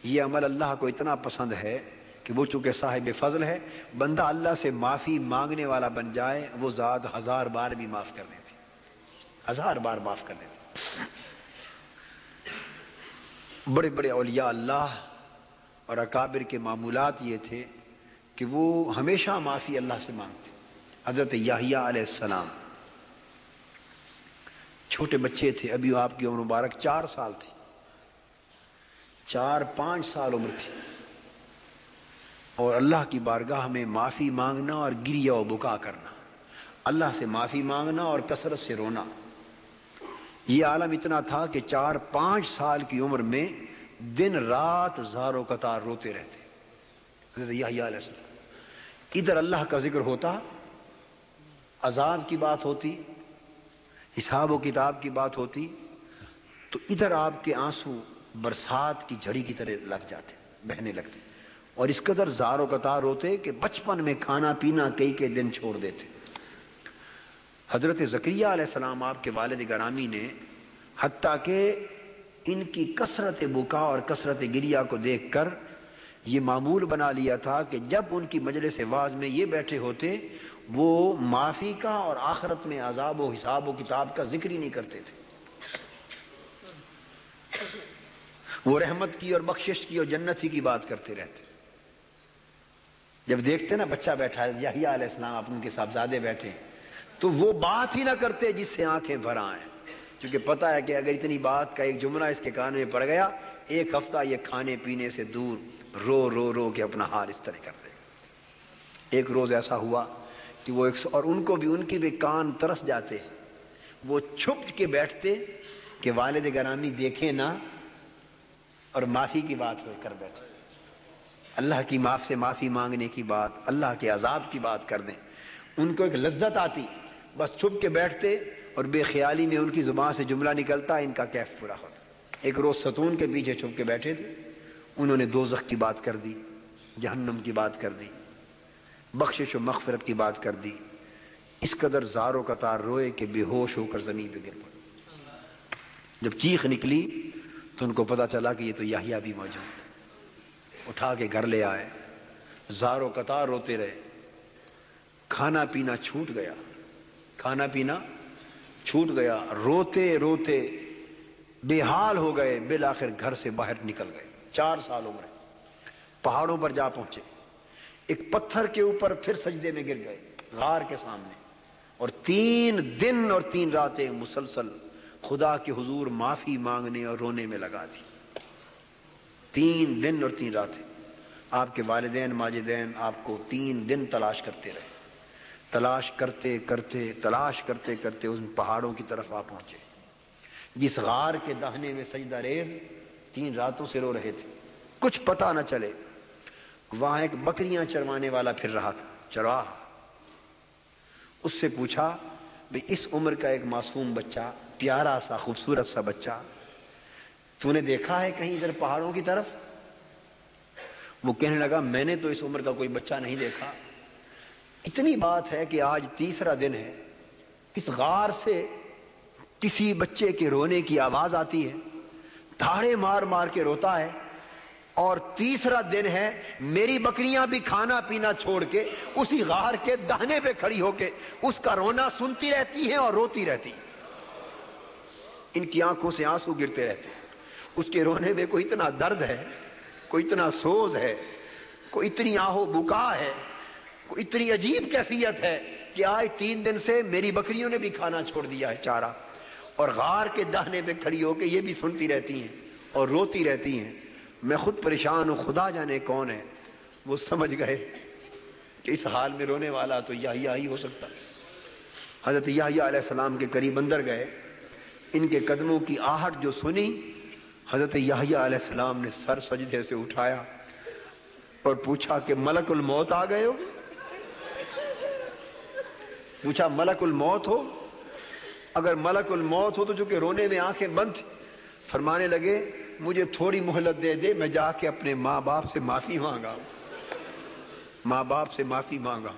یہ عمل اللہ کو اتنا پسند ہے کہ وہ چونکہ صاحب فضل ہے، بندہ اللہ سے معافی مانگنے والا بن جائے، وہ ذات 1000 بار بھی معاف کر دیتی، 1000 بار معاف کر دیتی۔ بڑے بڑے اولیاء اللہ اور اکابر کے معمولات یہ تھے کہ وہ ہمیشہ معافی اللہ سے مانگتے۔ حضرت یحییٰ علیہ السلام چھوٹے بچے تھے، ابھی آپ کی عمر مبارک 4 سال تھی، 4-5 سال عمر تھی، اور اللہ کی بارگاہ میں معافی مانگنا اور گریہ و بکا کرنا، اللہ سے معافی مانگنا اور کثرت سے رونا، یہ عالم اتنا تھا کہ 4-5 سال کی عمر میں دن رات زار و قطار روتے رہتے۔ حضرت یحییٰ علیہ السلام، ادھر اللہ کا ذکر ہوتا، عذاب کی بات ہوتی، حساب و کتاب کی بات ہوتی، تو ادھر آپ کے آنسو برسات کی جھڑی کی طرح لگ جاتے، بہنے لگتے، اور اس قدر زار و قطار ہوتے کہ بچپن میں کھانا پینا کئی دن چھوڑ دیتے۔ حضرت زکریا علیہ السلام آپ کے والد گرامی نے حتیٰ کہ ان کی کثرت بکا اور کثرت گریہ کو دیکھ کر یہ معمول بنا لیا تھا کہ جب ان کی مجلس واعظ میں یہ بیٹھے ہوتے، وہ معافی کا اور آخرت میں عذاب و حساب و کتاب کا ذکر ہی نہیں کرتے تھے، وہ رحمت کی اور بخشش کی اور جنت ہی کی بات کرتے رہتے۔ جب دیکھتے نا بچہ بیٹھا ہے، یحییٰ علیہ السلام اپنے کے صاحبزادے بیٹھے، تو وہ بات ہی نہ کرتے جس سے آنکھیں بھر آئیں، کیونکہ پتہ ہے کہ اگر اتنی بات کا ایک جملہ اس کے کان میں پڑ گیا، 1 ہفتہ یہ کھانے پینے سے دور رو رو رو کے اپنا حال اس طرح کر دے گا۔ ایک روز ایسا ہوا کہ وہ اور ان کو بھی، ان کی بھی کان ترس جاتے، وہ چھپ کے بیٹھتے کہ والد گرامی دیکھیں نہ، اور معافی کی بات کر بیٹھے، اللہ کی معاف سے معافی مانگنے کی بات، اللہ کے عذاب کی بات کر دیں، ان کو ایک لذت آتی، بس چھپ کے بیٹھتے اور بے خیالی میں ان کی زبان سے جملہ نکلتا، ان کا کیف پورا ہوتا۔ ایک روز ستون کے پیچھے چھپ کے بیٹھے تھے، انہوں نے دوزخ کی بات کر دی، جہنم کی بات کر دی، بخشش و مغفرت کی بات کر دی، اس قدر زار و قطار روئے کہ بے ہوش ہو کر زمین پہ گر پڑے۔ جب چیخ نکلی تو ان کو پتا چلا کہ یہ تو یحییٰ بھی موجود ہے، اٹھا کے گھر لے آئے، زار و قطار روتے رہے، کھانا پینا چھوٹ گیا، کھانا پینا چھوٹ گیا، روتے روتے بے حال ہو گئے، بالآخر گھر سے باہر نکل گئے، 4 سال عمر ہے، پہاڑوں پر جا پہنچے، ایک پتھر کے اوپر پھر سجدے میں گر گئے غار کے سامنے، اور 3 دن اور 3 راتیں مسلسل خدا کے حضور معافی مانگنے اور رونے میں لگا دی۔ 3 دن اور 3 راتیں آپ کے والدین ماجدین آپ کو 3 دن تلاش کرتے رہے، تلاش کرتے کرتے ان پہاڑوں کی طرف آ پہنچے جس غار کے دہنے میں سجدہ ریز 3 راتوں سے رو رہے تھے، کچھ پتہ نہ چلے۔ وہاں ایک بکریاں چروانے والا پھر رہا تھا، چرواہ، اس سے پوچھا بھئی اس عمر کا ایک معصوم بچہ، پیارا سا خوبصورت سا بچہ، تو نے دیکھا ہے کہیں ادھر پہاڑوں کی طرف؟ وہ کہنے لگا میں نے تو اس عمر کا کوئی بچہ نہیں دیکھا، اتنی بات ہے کہ آج 3را دن ہے، اس غار سے کسی بچے کے رونے کی آواز آتی ہے، دھاڑے مار مار کے روتا ہے، اور 3را دن ہے میری بکریاں بھی کھانا پینا چھوڑ کے اسی غار کے دہنے پہ کھڑی ہو کے اس کا رونا سنتی رہتی ہیں اور روتی رہتی ہیں، ان کی آنکھوں سے آنسو گرتے رہتے ہیں، اس کے رونے میں کوئی اتنا درد ہے، کوئی اتنا سوز ہے، کوئی اتنی آہو بکا ہے اتنی عجیب کیفیت ہے کہ آج 3 دن سے میری بکریوں نے بھی کھانا چھوڑ دیا ہے چارہ، اور غار کے دہنے پہ کھڑی ہو کے یہ بھی سنتی رہتی ہیں اور روتی رہتی ہیں، میں خود پریشان ہوں، خدا جانے کون ہے۔ وہ سمجھ گئے کہ اس حال میں رونے والا تو یحییٰ ہی ہو سکتا۔ حضرت یحییٰ علیہ السلام کے قریب اندر گئے، ان کے قدموں کی آہٹ جو سنی، حضرت یحییٰ علیہ السلام نے سر سجدے سے اٹھایا اور پوچھا کہ ملک الموت آ گئے ہو؟ پوچھا ملک الموت ہو؟ اگر ملک الموت ہو تو چونکہ رونے میں آنکھیں بند تھی، فرمانے لگے مجھے تھوڑی مہلت دے دے، میں جا کے اپنے ماں باپ سے معافی مانگا، ماں باپ سے معافی مانگا۔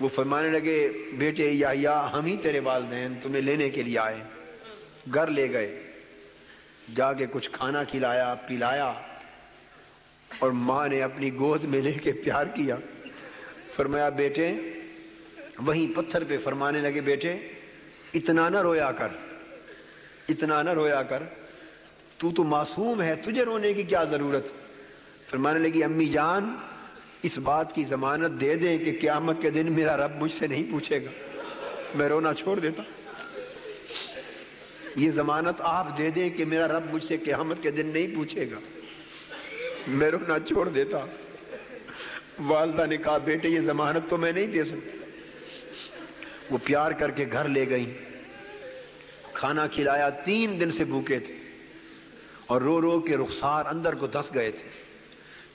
وہ فرمانے لگے بیٹے یحییٰ ہم ہی تیرے والدین تمہیں لینے کے لیے آئے۔ گھر لے گئے، جا کے کچھ کھانا کھلایا پلایا، اور ماں نے اپنی گود میں لے کے پیار کیا۔ فرمایا بیٹے، وہیں پتھر پہ فرمانے لگے بیٹے اتنا نہ رویا کر، اتنا نہ رویا کر، تو معصوم ہے، تجھے رونے کی کیا ضرورت۔ فرمانے لگی امی جان اس بات کی ضمانت دے دیں کہ قیامت کے دن میرا رب مجھ سے نہیں پوچھے گا، میں رونا چھوڑ دیتا۔ یہ ضمانت آپ دے دیں کہ میرا رب مجھ سے قیامت کے دن نہیں پوچھے گا، میں رونا چھوڑ دیتا۔ والدہ نے کہا بیٹے یہ ضمانت تو میں نہیں دے سکتی۔ وہ پیار کر کے گھر لے گئیں، کھانا کھلایا، 3 دن سے بھوکے تھے اور رو رو کے رخسار اندر کو دس گئے تھے،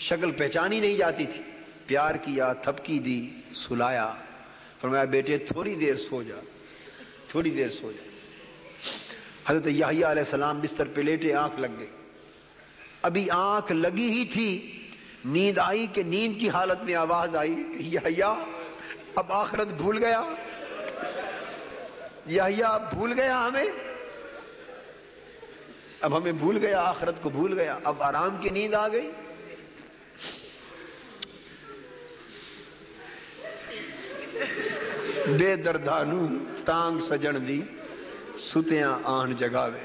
شکل پہچانی نہیں جاتی تھی۔ پیار کیا، تھپکی دی، سلایا، فرمایا بیٹے تھوڑی دیر سو جا، تھوڑی دیر سو جا۔ حضرت یحییٰ علیہ السلام بستر پہ لیٹے، آنکھ لگ گئی۔ ابھی آنکھ لگی ہی تھی، نیند آئی کہ نیند کی حالت میں آواز آئی کہ یحییٰ اب آخرت بھول گیا، یحییٰ بھول گیا ہمیں، اب ہمیں بھول گیا، آخرت کو بھول گیا، اب آرام کی نیند آ گئی۔ بے دردانو تانگ سجن دی ستیاں آن جگاوے،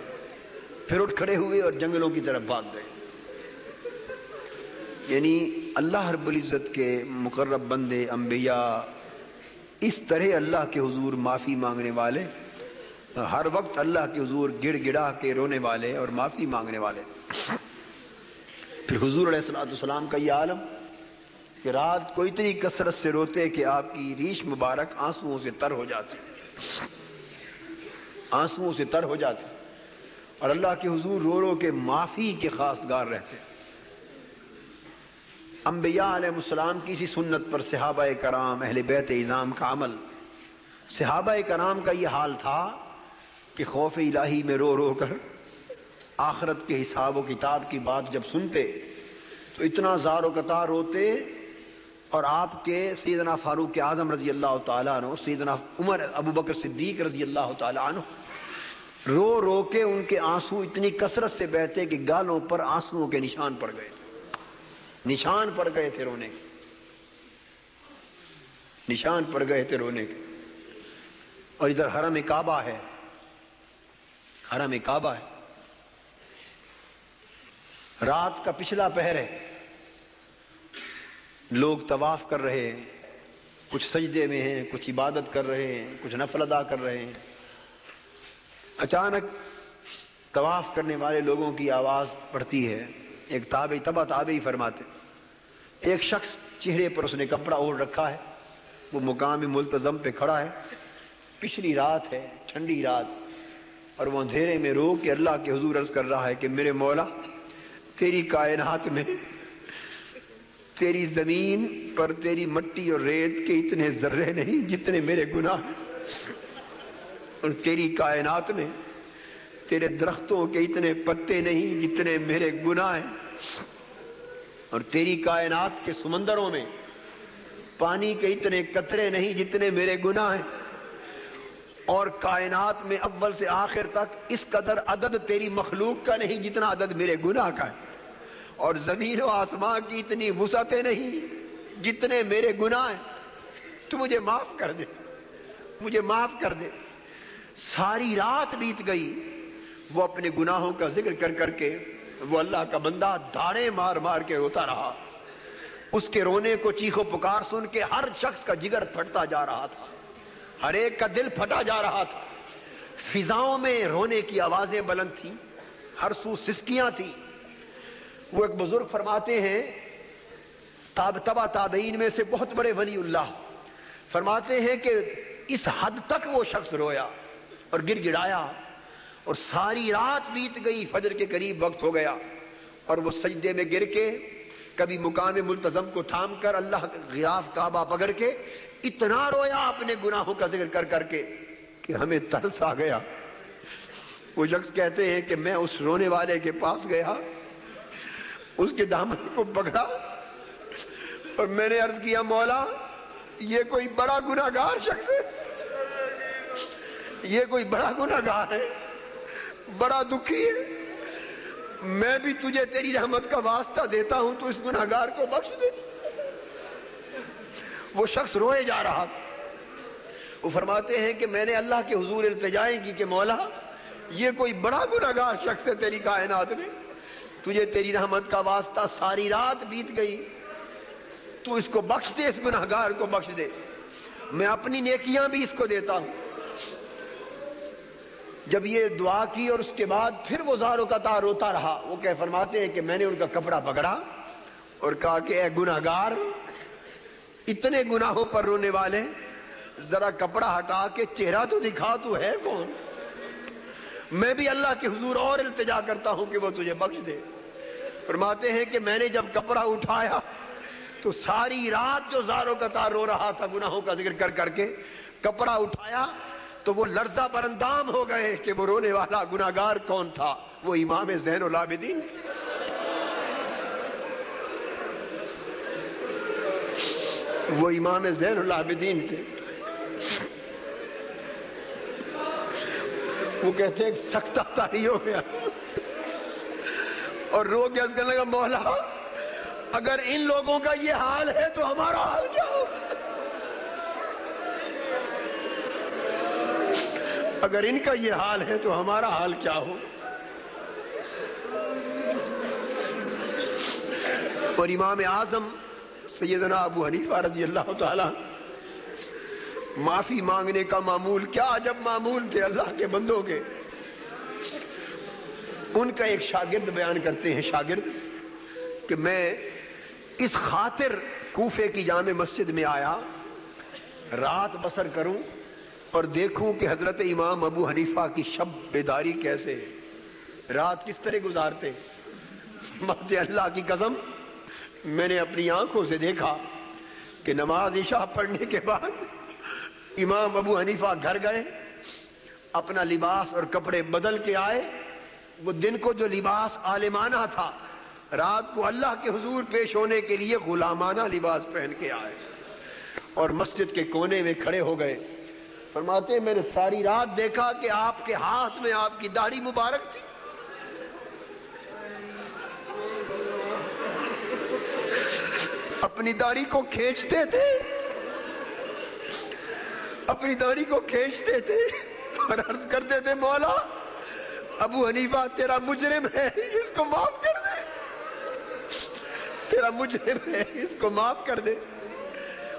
پھر اٹھ کھڑے ہوئے اور جنگلوں کی طرف بھاگ گئے۔ یعنی اللہ رب العزت کے مقرب بندے انبیاء اس طرح اللہ کے حضور معافی مانگنے والے، ہر وقت اللہ کے حضور گڑ گڑا کے رونے والے اور معافی مانگنے والے۔ پھر حضور علیہ السلام کا یہ عالم کہ رات کو اتنی کثرت سے روتے کہ آپ کی ریش مبارک آنسوؤں سے تر ہو جاتی، آنسوؤں سے تر ہو جاتے، اور اللہ کے حضور رو رو کے معافی کے خواستگار رہتے۔ انبیاء علیہ السلام کی اسی سنت پر صحابہ کرام اہل بیت اعظام کا عمل، صحابہ کرام کا یہ حال تھا کہ خوف الہی میں رو رو کر آخرت کے حساب و کتاب کی بات جب سنتے تو اتنا زار و قطار روتے، اور آپ کے سیدنا فاروق اعظم رضی اللہ تعالیٰ عنہ، سیدنا عمر ابو بکر صدیق رضی اللہ تعالیٰ عنہ رو رو کے ان کے آنسو اتنی کثرت سے بہتے کہ گالوں پر آنسوؤں کے نشان پڑ گئے تھے، نشان پڑ گئے تھے رونے کے، نشان پڑ گئے تھے رونے کے۔ اور ادھر حرم کعبہ ہے، حرم کعبہ ہے، رات کا پچھلا پہر ہے، لوگ طواف کر رہے ہیں، کچھ سجدے میں ہیں، کچھ عبادت کر رہے ہیں، کچھ نفل ادا کر رہے ہیں۔ اچانک طواف کرنے والے لوگوں کی آواز پڑتی ہے، ایک تابعی فرماتے، ایک شخص چہرے پر اس نے کپڑا اوڑھ رکھا ہے، وہ مقام ملتزم پہ کھڑا ہے، پچھلی رات ہے، ٹھنڈی رات، اور وہ اندھیرے میں رو کے اللہ کے حضور عرض کر رہا ہے کہ میرے مولا تیری کائنات میں تیری زمین پر تیری مٹی اور ریت کے اتنے ذرے نہیں جتنے میرے گناہ ہیں، اور تیری کائنات میں تیرے درختوں کے اتنے پتے نہیں جتنے میرے گناہ ہیں، اور تیری کائنات کے سمندروں میں پانی کے اتنے قطرے نہیں جتنے میرے گناہ ہیں، اور کائنات میں اول سے آخر تک اس قدر عدد تیری مخلوق کا نہیں جتنا عدد میرے گناہ کا ہے، اور زمین و آسمان کی اتنی وسعتیں نہیں جتنے میرے گناہ ہیں، تو مجھے معاف کر دے، مجھے معاف کر دے۔ ساری رات بیت گئی، وہ اپنے گناہوں کا ذکر کر کر کے، وہ اللہ کا بندہ دھاڑے مار مار کے روتا رہا، اس کے رونے کو چیخ و پکار سن کے ہر شخص کا جگر پھٹتا جا رہا تھا، ہر ایک کا دل پھٹا جا رہا تھا۔ فضاؤں میں رونے کی آوازیں بلند تھیں، ہر سو سسکیاں تھیں۔ وہ ایک بزرگ فرماتے ہیں، تبع تابعین میں سے بہت بڑے ولی اللہ، فرماتے ہیں کہ اس حد تک وہ شخص رویا اور گر گڑایا، اور ساری رات بیت گئی، فجر کے قریب وقت ہو گیا، اور وہ سجدے میں گر کے کبھی مقام ملتزم کو تھام کر اللہ غلاف کعبہ پکڑ کے اتنا رویا اپنے گناہوں کا ذکر کر کر کے کہ ہمیں ترس آ گیا۔ وہ شخص کہتے ہیں کہ میں اس رونے والے کے پاس گیا، اس کے دامن کو پکڑا اور میں نے عرض کیا، مولا یہ کوئی بڑا گناہگار شخص ہے، یہ کوئی بڑا گناہگار ہے، بڑا دکھی ہے، میں بھی تجھے تیری رحمت کا واسطہ دیتا ہوں تو اس گناہگار کو بخش دے۔ وہ شخص روئے جا رہا تھا۔ وہ فرماتے ہیں کہ میں نے اللہ کے حضور التجائیں کی کہ مولا یہ کوئی بڑا گناہگار شخص ہے تیری کائنات میں، تجھے تیری رحمت کا واسطہ ساری رات بیت گئی، تو اس کو بخش دے، اس گناہگار کو بخش دے، میں اپنی نیکیاں بھی اس کو دیتا ہوں۔ جب یہ دعا کی اور اس کے بعد پھر وہ زاروں کا تار روتا رہا، وہ کہ فرماتے ہیں کہ میں نے ان کا کپڑا پکڑا اور کہا کہ اے گناہگار، اتنے گناہوں پر رونے والے، ذرا کپڑا ہٹا کے چہرہ تو دکھا، تو ہے کون؟ میں بھی اللہ کے حضور اور التجا کرتا ہوں کہ وہ تجھے بخش دے۔ فرماتے ہیں کہ میں نے جب کپڑا اٹھایا تو ساری رات جو زاروں کا تار رو رہا تھا گناہوں کا ذکر کر کر کے، کپڑا اٹھایا تو وہ لرزہ پر اندام ہو گئے کہ وہ رونے والا گناہگار کون تھا؟ وہ امام زین العابدین، وہ امام زین العابدین تھے۔ وہ کہتے ہیں سختہ طاری ہو گیا اور رو کے عرض کرنے لگا، مولا اگر ان لوگوں کا یہ حال ہے تو ہمارا حال کیا ہو؟ اگر ان کا یہ حال ہے تو ہمارا حال کیا ہو؟ اور امام اعظم سیدنا ابو حنیفہ رضی اللہ تعالی معافی مانگنے کا معمول، کیا عجب معمول تھے اللہ کے بندوں کے۔ ان کا ایک شاگرد بیان کرتے ہیں، شاگرد کہ میں اس خاطر کوفے کی جامع مسجد میں آیا رات بسر کروں اور دیکھوں کہ حضرت امام ابو حنیفہ کی شب بیداری کیسے ہے، رات کس طرح گزارتے۔ فرماتے اللہ کی قسم میں نے اپنی آنکھوں سے دیکھا کہ نماز عشاء پڑھنے کے بعد امام ابو حنیفہ گھر گئے، اپنا لباس اور کپڑے بدل کے آئے۔ وہ دن کو جو لباس عالمانہ تھا، رات کو اللہ کے حضور پیش ہونے کے لیے غلامانہ لباس پہن کے آئے اور مسجد کے کونے میں کھڑے ہو گئے۔ فرماتے ہیں میں نے ساری رات دیکھا کہ آپ کے ہاتھ میں آپ کی داڑھی مبارک تھی، اپنی داڑھی کو کھینچتے تھے، اپنی داڑھی کو کھینچتے تھے اور عرض کرتے تھے، مولا ابو حنیفہ تیرا مجرم ہے، اس کو معاف کر دے، تیرا مجرم ہے، اس کو معاف کر دے۔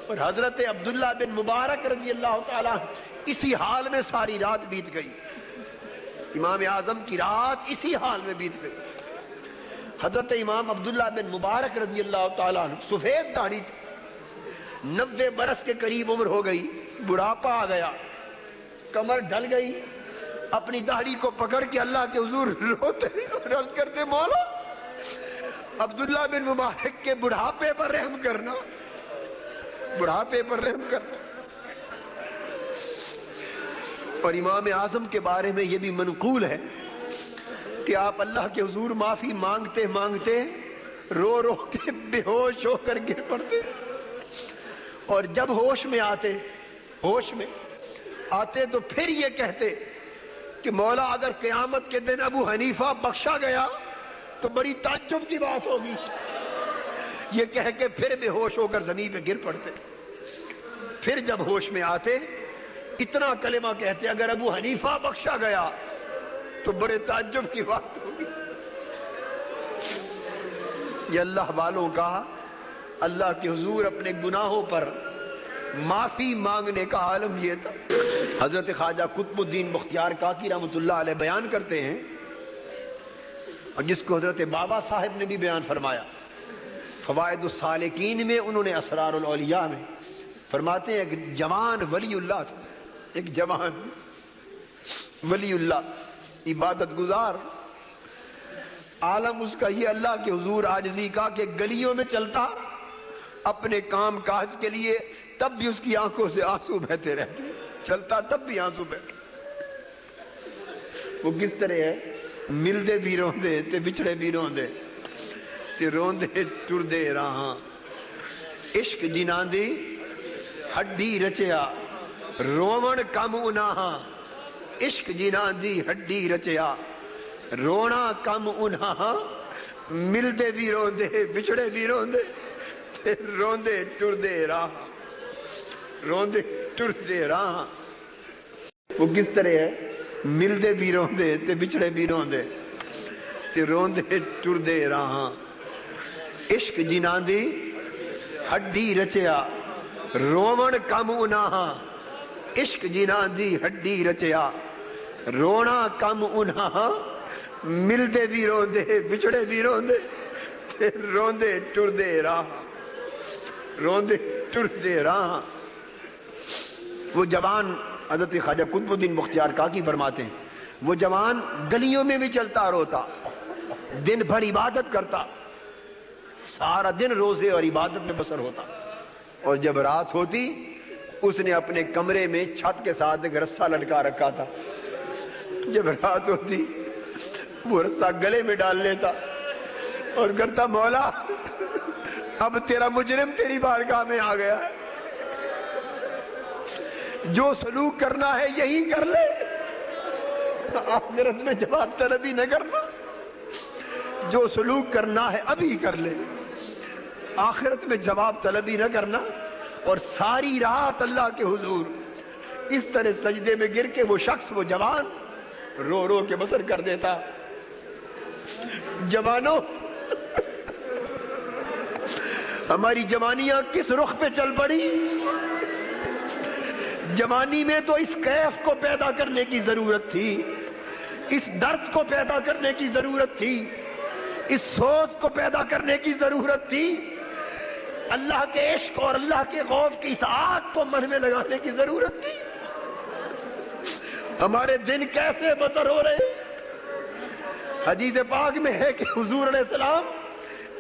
اور حضرت عبداللہ بن مبارک رضی اللہ تعالیٰ اسی حال میں ساری رات بیت گئی، امام اعظم کی رات اسی حال میں بیت گئی۔ حضرت امام عبداللہ بن مبارک رضی اللہ تعالیٰ سفید داڑھی تھی، 90 برس کے قریب عمر ہو گئی، بڑھاپا آ گیا، کمر ڈھل گئی، اپنی داڑھی کو پکڑ کے اللہ کے حضور روتے اور عرض کرتے، مولا عبداللہ بن مبارک کے بڑھاپے پر رحم کرنا، بڑھاپے پر رحم کرنا۔ اور امام اعظم کے بارے میں یہ بھی منقول ہے کہ آپ اللہ کے حضور معافی مانگتے مانگتے رو رو کے بے ہوش ہو کر گر پڑتے، اور جب ہوش میں آتے تو پھر یہ کہتے کہ مولا اگر قیامت کے دن ابو حنیفہ بخشا گیا تو بڑی تعجب کی بات ہوگی، یہ کہہ کے پھر بے ہوش ہو کر زمین پہ گر پڑتے۔ پھر جب ہوش میں آتے اتنا کلمہ کہتے، اگر ابو حنیفہ بخشا گیا تو بڑے تعجب کی بات ہوگی۔ یہ اللہ والوں کا اللہ کے حضور اپنے گناہوں پر معافی مانگنے کا عالم یہ تھا۔ حضرت خواجہ قطب الدین بختیار کاکی رحمۃ اللہ علیہ بیان کرتے ہیں، اور جس کو حضرت بابا صاحب نے بھی بیان فرمایا فوائد السالکین میں، انہوں نے اسرار الاولیاء میں فرماتے ہیں ایک جوان ولی اللہ تھا، ایک جوان ولی اللہ عبادت گزار، عالم اس کا یہ اللہ کے حضور عاجزی کا کہ گلیوں میں چلتا اپنے کام کاج کے لیے، تب بھی اس کی آنکھوں سے آنسو بہتے رہتے، چلتا تب بھی آنسو بہتے۔ وہ کس طرح ہے؟ ملدے بھی روندے تے بچھڑے بھی روندے تے روندے ٹردے راہاں، عشق جناں دی ہڈی رچیا رومن کم انہاں، عشق جناں دی ہڈی رچیا رونا کم انہاں، ملدے بھی روندے بچھڑے بھی روندے تے روندے ٹردے راہاں، روندے ٹردے راہاں۔ وہ کس طرح ہے؟ ملدے بھی روندے تے بچھڑے بھی روندے تے روندے ٹردے راہاں، عشق جناں دی ہڈی رچیا رومن کم انہاں، عشق جناں دی ہڈی رچیا رونا کم انہاں، ملدے بھی روندے بچھڑے بھی روندے تے روندے ٹردے راہاں، روندے ٹردے راہاں۔ وہ جوان حضرت خواجہ قطب الدین بختیار کاکی فرماتے ہیں وہ جوان گلیوں میں بھی چلتا روتا، دن بھر عبادت کرتا، سارا دن روزے اور عبادت میں بسر ہوتا، اور جب رات ہوتی اس نے اپنے کمرے میں چھت کے ساتھ ایک رسہ لٹکا رکھا تھا، جب رات ہوتی وہ رسہ گلے میں ڈال لیتا اور کرتا مولا اب تیرا مجرم تیری بارگاہ میں آ گیا ہے، جو سلوک کرنا ہے یہی کر لے، آخرت میں جواب طلبی نہ کرنا، جو سلوک کرنا ہے ابھی کر لے، آخرت میں جواب طلبی نہ کرنا۔ اور ساری رات اللہ کے حضور اس طرح سجدے میں گر کے وہ شخص، وہ جوان رو رو کے بسر کر دیتا۔ جوانوں، ہماری جوانیاں کس رخ پہ چل پڑی؟ جوانی میں تو اس کیف کو پیدا کرنے کی ضرورت تھی، اس درد کو پیدا کرنے کی ضرورت تھی، اس سوز کو پیدا کرنے کی ضرورت تھی، اللہ کے عشق اور اللہ کے خوف کی اس آگ کو من میں لگانے کی ضرورت تھی۔ ہمارے دن کیسے بسر ہو رہے ہیں؟ حدیث پاک میں ہے کہ حضور علیہ السلام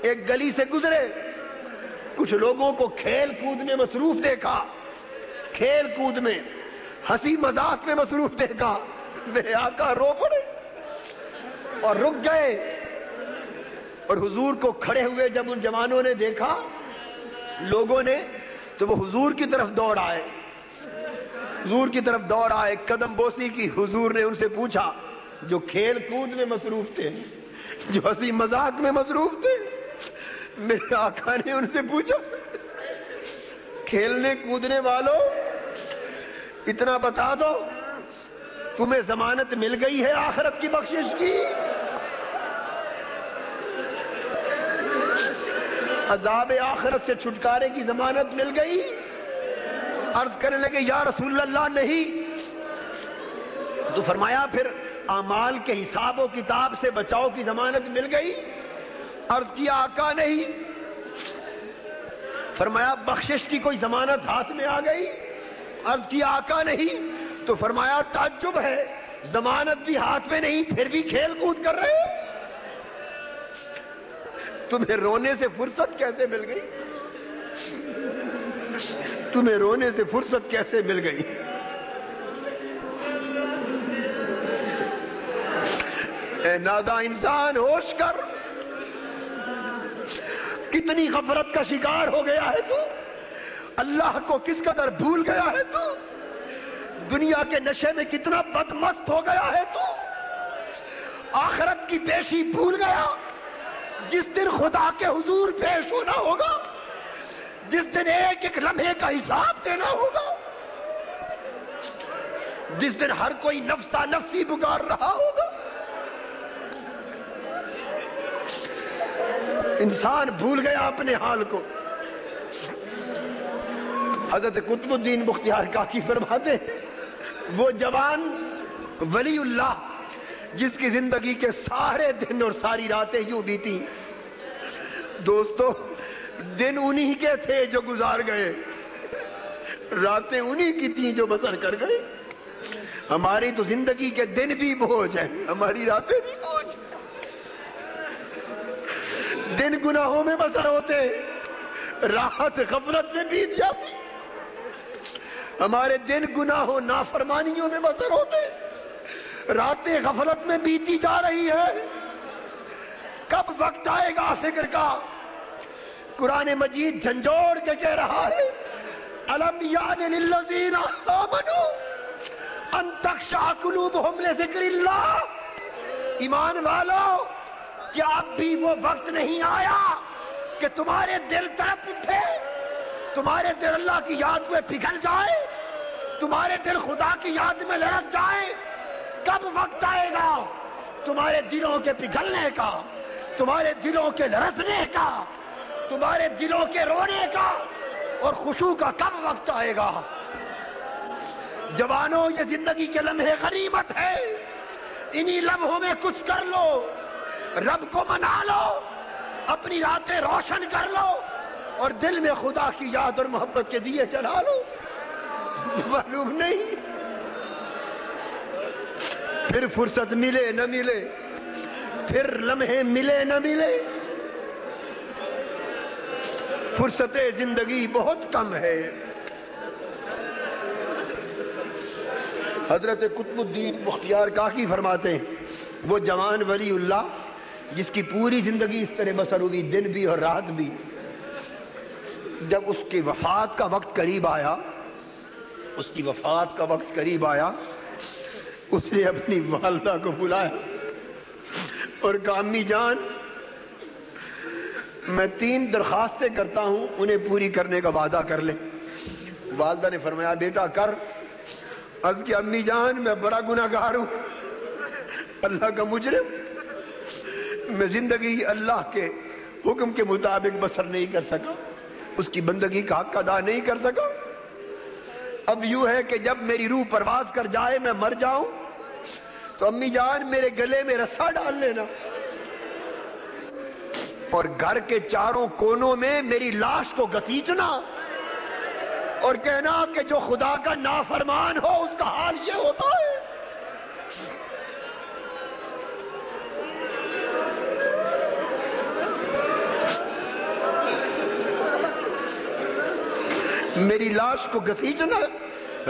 ایک گلی سے گزرے، کچھ لوگوں کو کھیل کود میں مصروف دیکھا، کھیل کود میں ہنسی مذاق میں مصروف دیکھا، میرے آقا رو پڑے اور رک گئے، اور حضور کو کھڑے ہوئے جب ان جوانوں نے دیکھا لوگوں نے تو وہ حضور کی طرف دوڑ آئے، حضور کی طرف دوڑ آئے، قدم بوسی کی۔ حضور نے ان سے پوچھا جو کھیل کود میں مصروف تھے، جو ہنسی مذاق میں مصروف تھے، میرے آقا نے ان سے پوچھا کھیلنے کودنے والوں اتنا بتا دو تمہیں ضمانت مل گئی ہے آخرت کی بخشش کی؟ عذاب آخرت سے چھٹکارے کی ضمانت مل گئی؟ عرض کرنے لگے یا رسول اللہ نہیں۔ تو فرمایا پھر اعمال کے حساب و کتاب سے بچاؤ کی ضمانت مل گئی؟ عرض کیا آقا نہیں۔ فرمایا بخشش کی کوئی ضمانت ہاتھ میں آ گئی؟ عرض کیا آقا نہیں۔ تو فرمایا تعجب ہے، ضمانت بھی ہاتھ میں نہیں پھر بھی کھیل کود کر رہے ہو، تمہیں رونے سے فرصت کیسے مل گئی؟ تمہیں رونے سے فرصت کیسے مل گئی؟ اے ناداں انسان ہوش کر، کتنی غفلت کا شکار ہو گیا ہے تو، اللہ کو کس قدر بھول گیا ہے تو، دنیا کے نشے میں کتنا بدمست ہو گیا ہے تو، آخرت کی پیشی بھول گیا۔ جس دن خدا کے حضور پیش ہونا ہوگا، جس دن ایک ایک لمحے کا حساب دینا ہوگا، جس دن ہر کوئی نفسا نفسی پکار رہا ہوگا، انسان بھول گیا اپنے حال کو، حضرت قطب الدین بختیار کاکی فرماتے ہیں وہ جوان ولی اللہ جس کی زندگی کے سارے دن اور ساری راتیں یوں بیتی. دوستو دن انہی کے تھے جو گزار گئے, راتیں انہی کی تھیں جو بسر کر گئے. ہماری تو زندگی کے دن بھی بوجھ ہیں, ہماری راتیں بھی بوجھ. دن گناہوں میں بسر ہوتے, رات غفلت میں بیت جاتی. ہمارے دن گناہوں نافرمانیوں میں بسر ہوتے, راتیں غفلت میں بیتی جا رہی ہے. کب وقت آئے گا فکر کا؟ قرآن مجید جھنجھوڑ کے کہہ رہا ہے الم یان للذین آمنوا ان تخشع قلوبہم لذکر اللہ. ایمان والو, کیا اب بھی وہ وقت نہیں آیا کہ تمہارے دل تڑپ اٹھے, تمہارے دل اللہ کی یاد میں پگھل جائے, تمہارے دل خدا کی یاد میں لرز جائے؟ کب وقت آئے گا تمہارے دلوں کے پگھلنے کا, تمہارے دلوں کے لرزنے کا, تمہارے دلوں کے رونے کا اور خشوع کا؟ کب وقت آئے گا؟ جوانوں, یہ زندگی کے لمحے غنیمت ہے, انہی لمحوں میں کچھ کر لو, رب کو منا لو, اپنی راتیں روشن کر لو اور دل میں خدا کی یاد اور محبت کے دیے جلا لو. معلوم نہیں پھر فرصت ملے نہ ملے, پھر لمحے ملے نہ ملے. فرصت زندگی بہت کم ہے. حضرت قطب الدین بختیار کاکی فرماتے ہیں وہ جوان ولی اللہ جس کی پوری زندگی اس طرح بسر ہوئی, دن بھی اور رات بھی, جب اس کی وفات کا وقت قریب آیا, اس کی وفات کا وقت قریب آیا, اس نے اپنی والدہ کو بلایا اور کہا امی جان میں 3 درخواستیں کرتا ہوں, انہیں پوری کرنے کا وعدہ کر لیں. والدہ نے فرمایا بیٹا کر. عرض کیا امی جان میں بڑا گناہگار ہوں, اللہ کا مجرم, میں زندگی اللہ کے حکم کے مطابق بسر نہیں کر سکا, اس کی بندگی کا حق ادا نہیں کر سکا. اب یوں ہے کہ جب میری روح پرواز کر جائے, میں مر جاؤں, تو امی جان میرے گلے میں رسا ڈال لینا اور گھر کے چاروں کونوں میں میری لاش کو گھسیٹنا اور کہنا کہ جو خدا کا نافرمان ہو اس کا حال یہ ہوتا ہے. میری لاش کو گھسیٹنا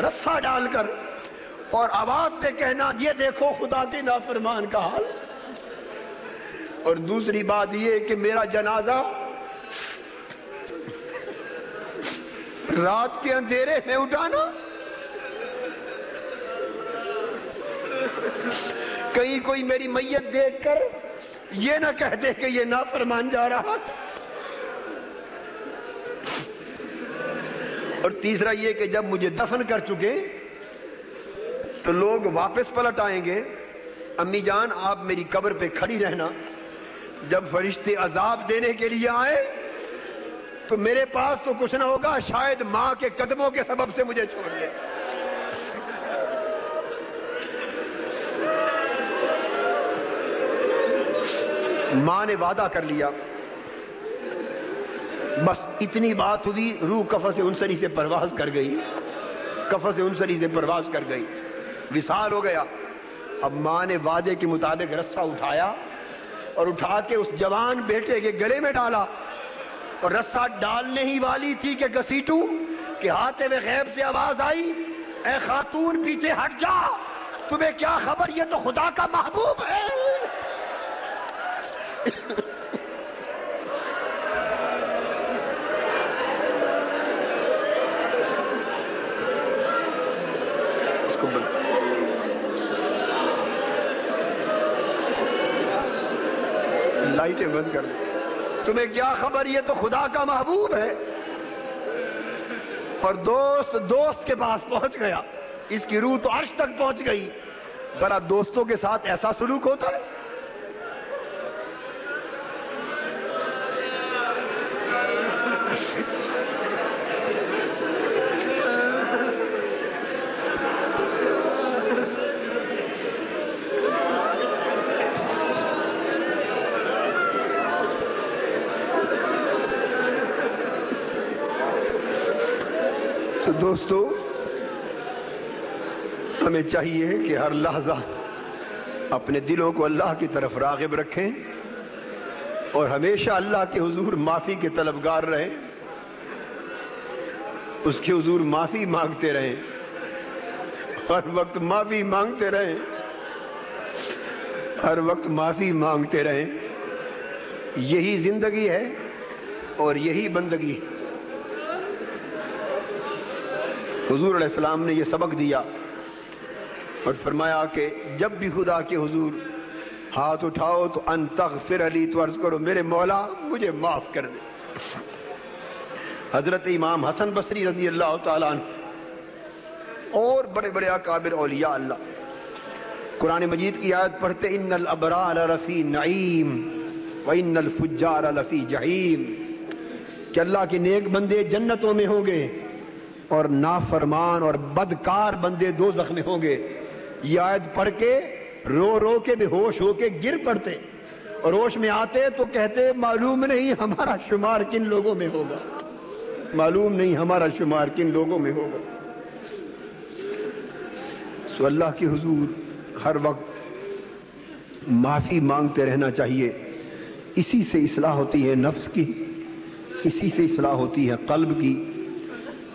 رسا ڈال کر اور آواز سے کہنا یہ دیکھو خدا کے نافرمان کا حال. اور دوسری بات یہ کہ میرا جنازہ رات کے اندھیرے میں اٹھانا, کہیں کوئی میری میت دیکھ کر یہ نہ کہہ دے کہ یہ نافرمان جا رہا. اور تیسرا یہ کہ جب مجھے دفن کر چکے تو لوگ واپس پلٹ آئیں گے, امی جان آپ میری قبر پہ کھڑی رہنا, جب فرشتے عذاب دینے کے لیے آئے تو میرے پاس تو کچھ نہ ہوگا, شاید ماں کے قدموں کے سبب سے مجھے چھوڑ دے. ماں نے وعدہ کر لیا, بس اتنی بات ہوئی, روح قفس انصری سے پرواز کر گئی, قفس انصری سے پرواز کر گئی, وصال ہو گیا. اب ماں نے وعدے کے مطابق رسا اٹھایا اور اٹھا کے اس جوان بیٹے کے گلے میں ڈالا, اور رسا ڈالنے ہی والی تھی کہ گھسیٹوں کہ ہاتھے میں غیب سے آواز آئی اے خاتون پیچھے ہٹ جا, تمہیں کیا خبر یہ تو خدا کا محبوب ہے. لائٹیں بند کر دیں. تمہیں کیا خبر یہ تو خدا کا محبوب ہے. اور دوست کے پاس پہنچ گیا, اس کی روح تو عرش تک پہنچ گئی. بڑا دوستوں کے ساتھ ایسا سلوک ہوتا ہے. تو دوستو ہمیں چاہیے کہ ہر لحظہ اپنے دلوں کو اللہ کی طرف راغب رکھیں اور ہمیشہ اللہ کے حضور معافی کے طلبگار رہیں، اس کے حضور معافی مانگتے رہیں، ہر وقت معافی مانگتے رہیں، ہر وقت معافی مانگتے رہیں۔ یہی زندگی ہے اور یہی بندگی۔ حضور علیہ السلام نے یہ سبق دیا اور فرمایا کہ جب بھی خدا کے حضور ہاتھ اٹھاؤ تو ان تغفر لی، تو عرض کرو میرے مولا مجھے معاف کر دے۔ حضرت امام حسن بصری رضی اللہ تعالیٰ عنہ اور بڑے بڑے اکابر اولیاء اللہ قرآن مجید کی آیت پڑھتے ان الابرار لفی نعیم وان الفجار لفی جحیم، کہ اللہ کے نیک بندے جنتوں میں ہوں گے اور نافرمان اور بدکار بندے دوزخ میں ہوں گے۔ یہ آیت پڑھ کے رو رو کے بے ہوش ہو کے گر پڑتے اور ہوش میں آتے تو کہتے معلوم نہیں ہمارا شمار کن لوگوں میں ہوگا، معلوم نہیں ہمارا شمار کن لوگوں میں ہوگا۔ سو اللہ کے حضور ہر وقت معافی مانگتے رہنا چاہیے۔ اسی سے اصلاح ہوتی ہے نفس کی، اسی سے اصلاح ہوتی ہے قلب کی،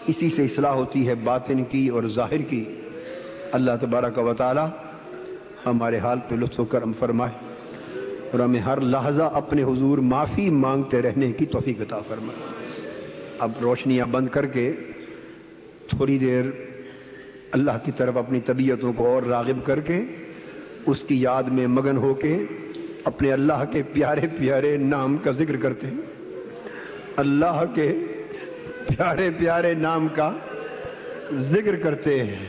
اسی سے اصلاح ہوتی ہے باطن کی اور ظاہر کی۔ اللہ تبارک و تعالی ہمارے حال پہ لطف و کرم فرمائے اور ہمیں ہر لحظہ اپنے حضور معافی مانگتے رہنے کی توفیق عطا فرمائے۔ اب روشنیاں بند کر کے تھوڑی دیر اللہ کی طرف اپنی طبیعتوں کو اور راغب کر کے اس کی یاد میں مگن ہو کے اپنے اللہ کے پیارے پیارے نام کا ذکر کرتے ہیں، اللہ کے پیارے پیارے نام کا ذکر کرتے ہیں۔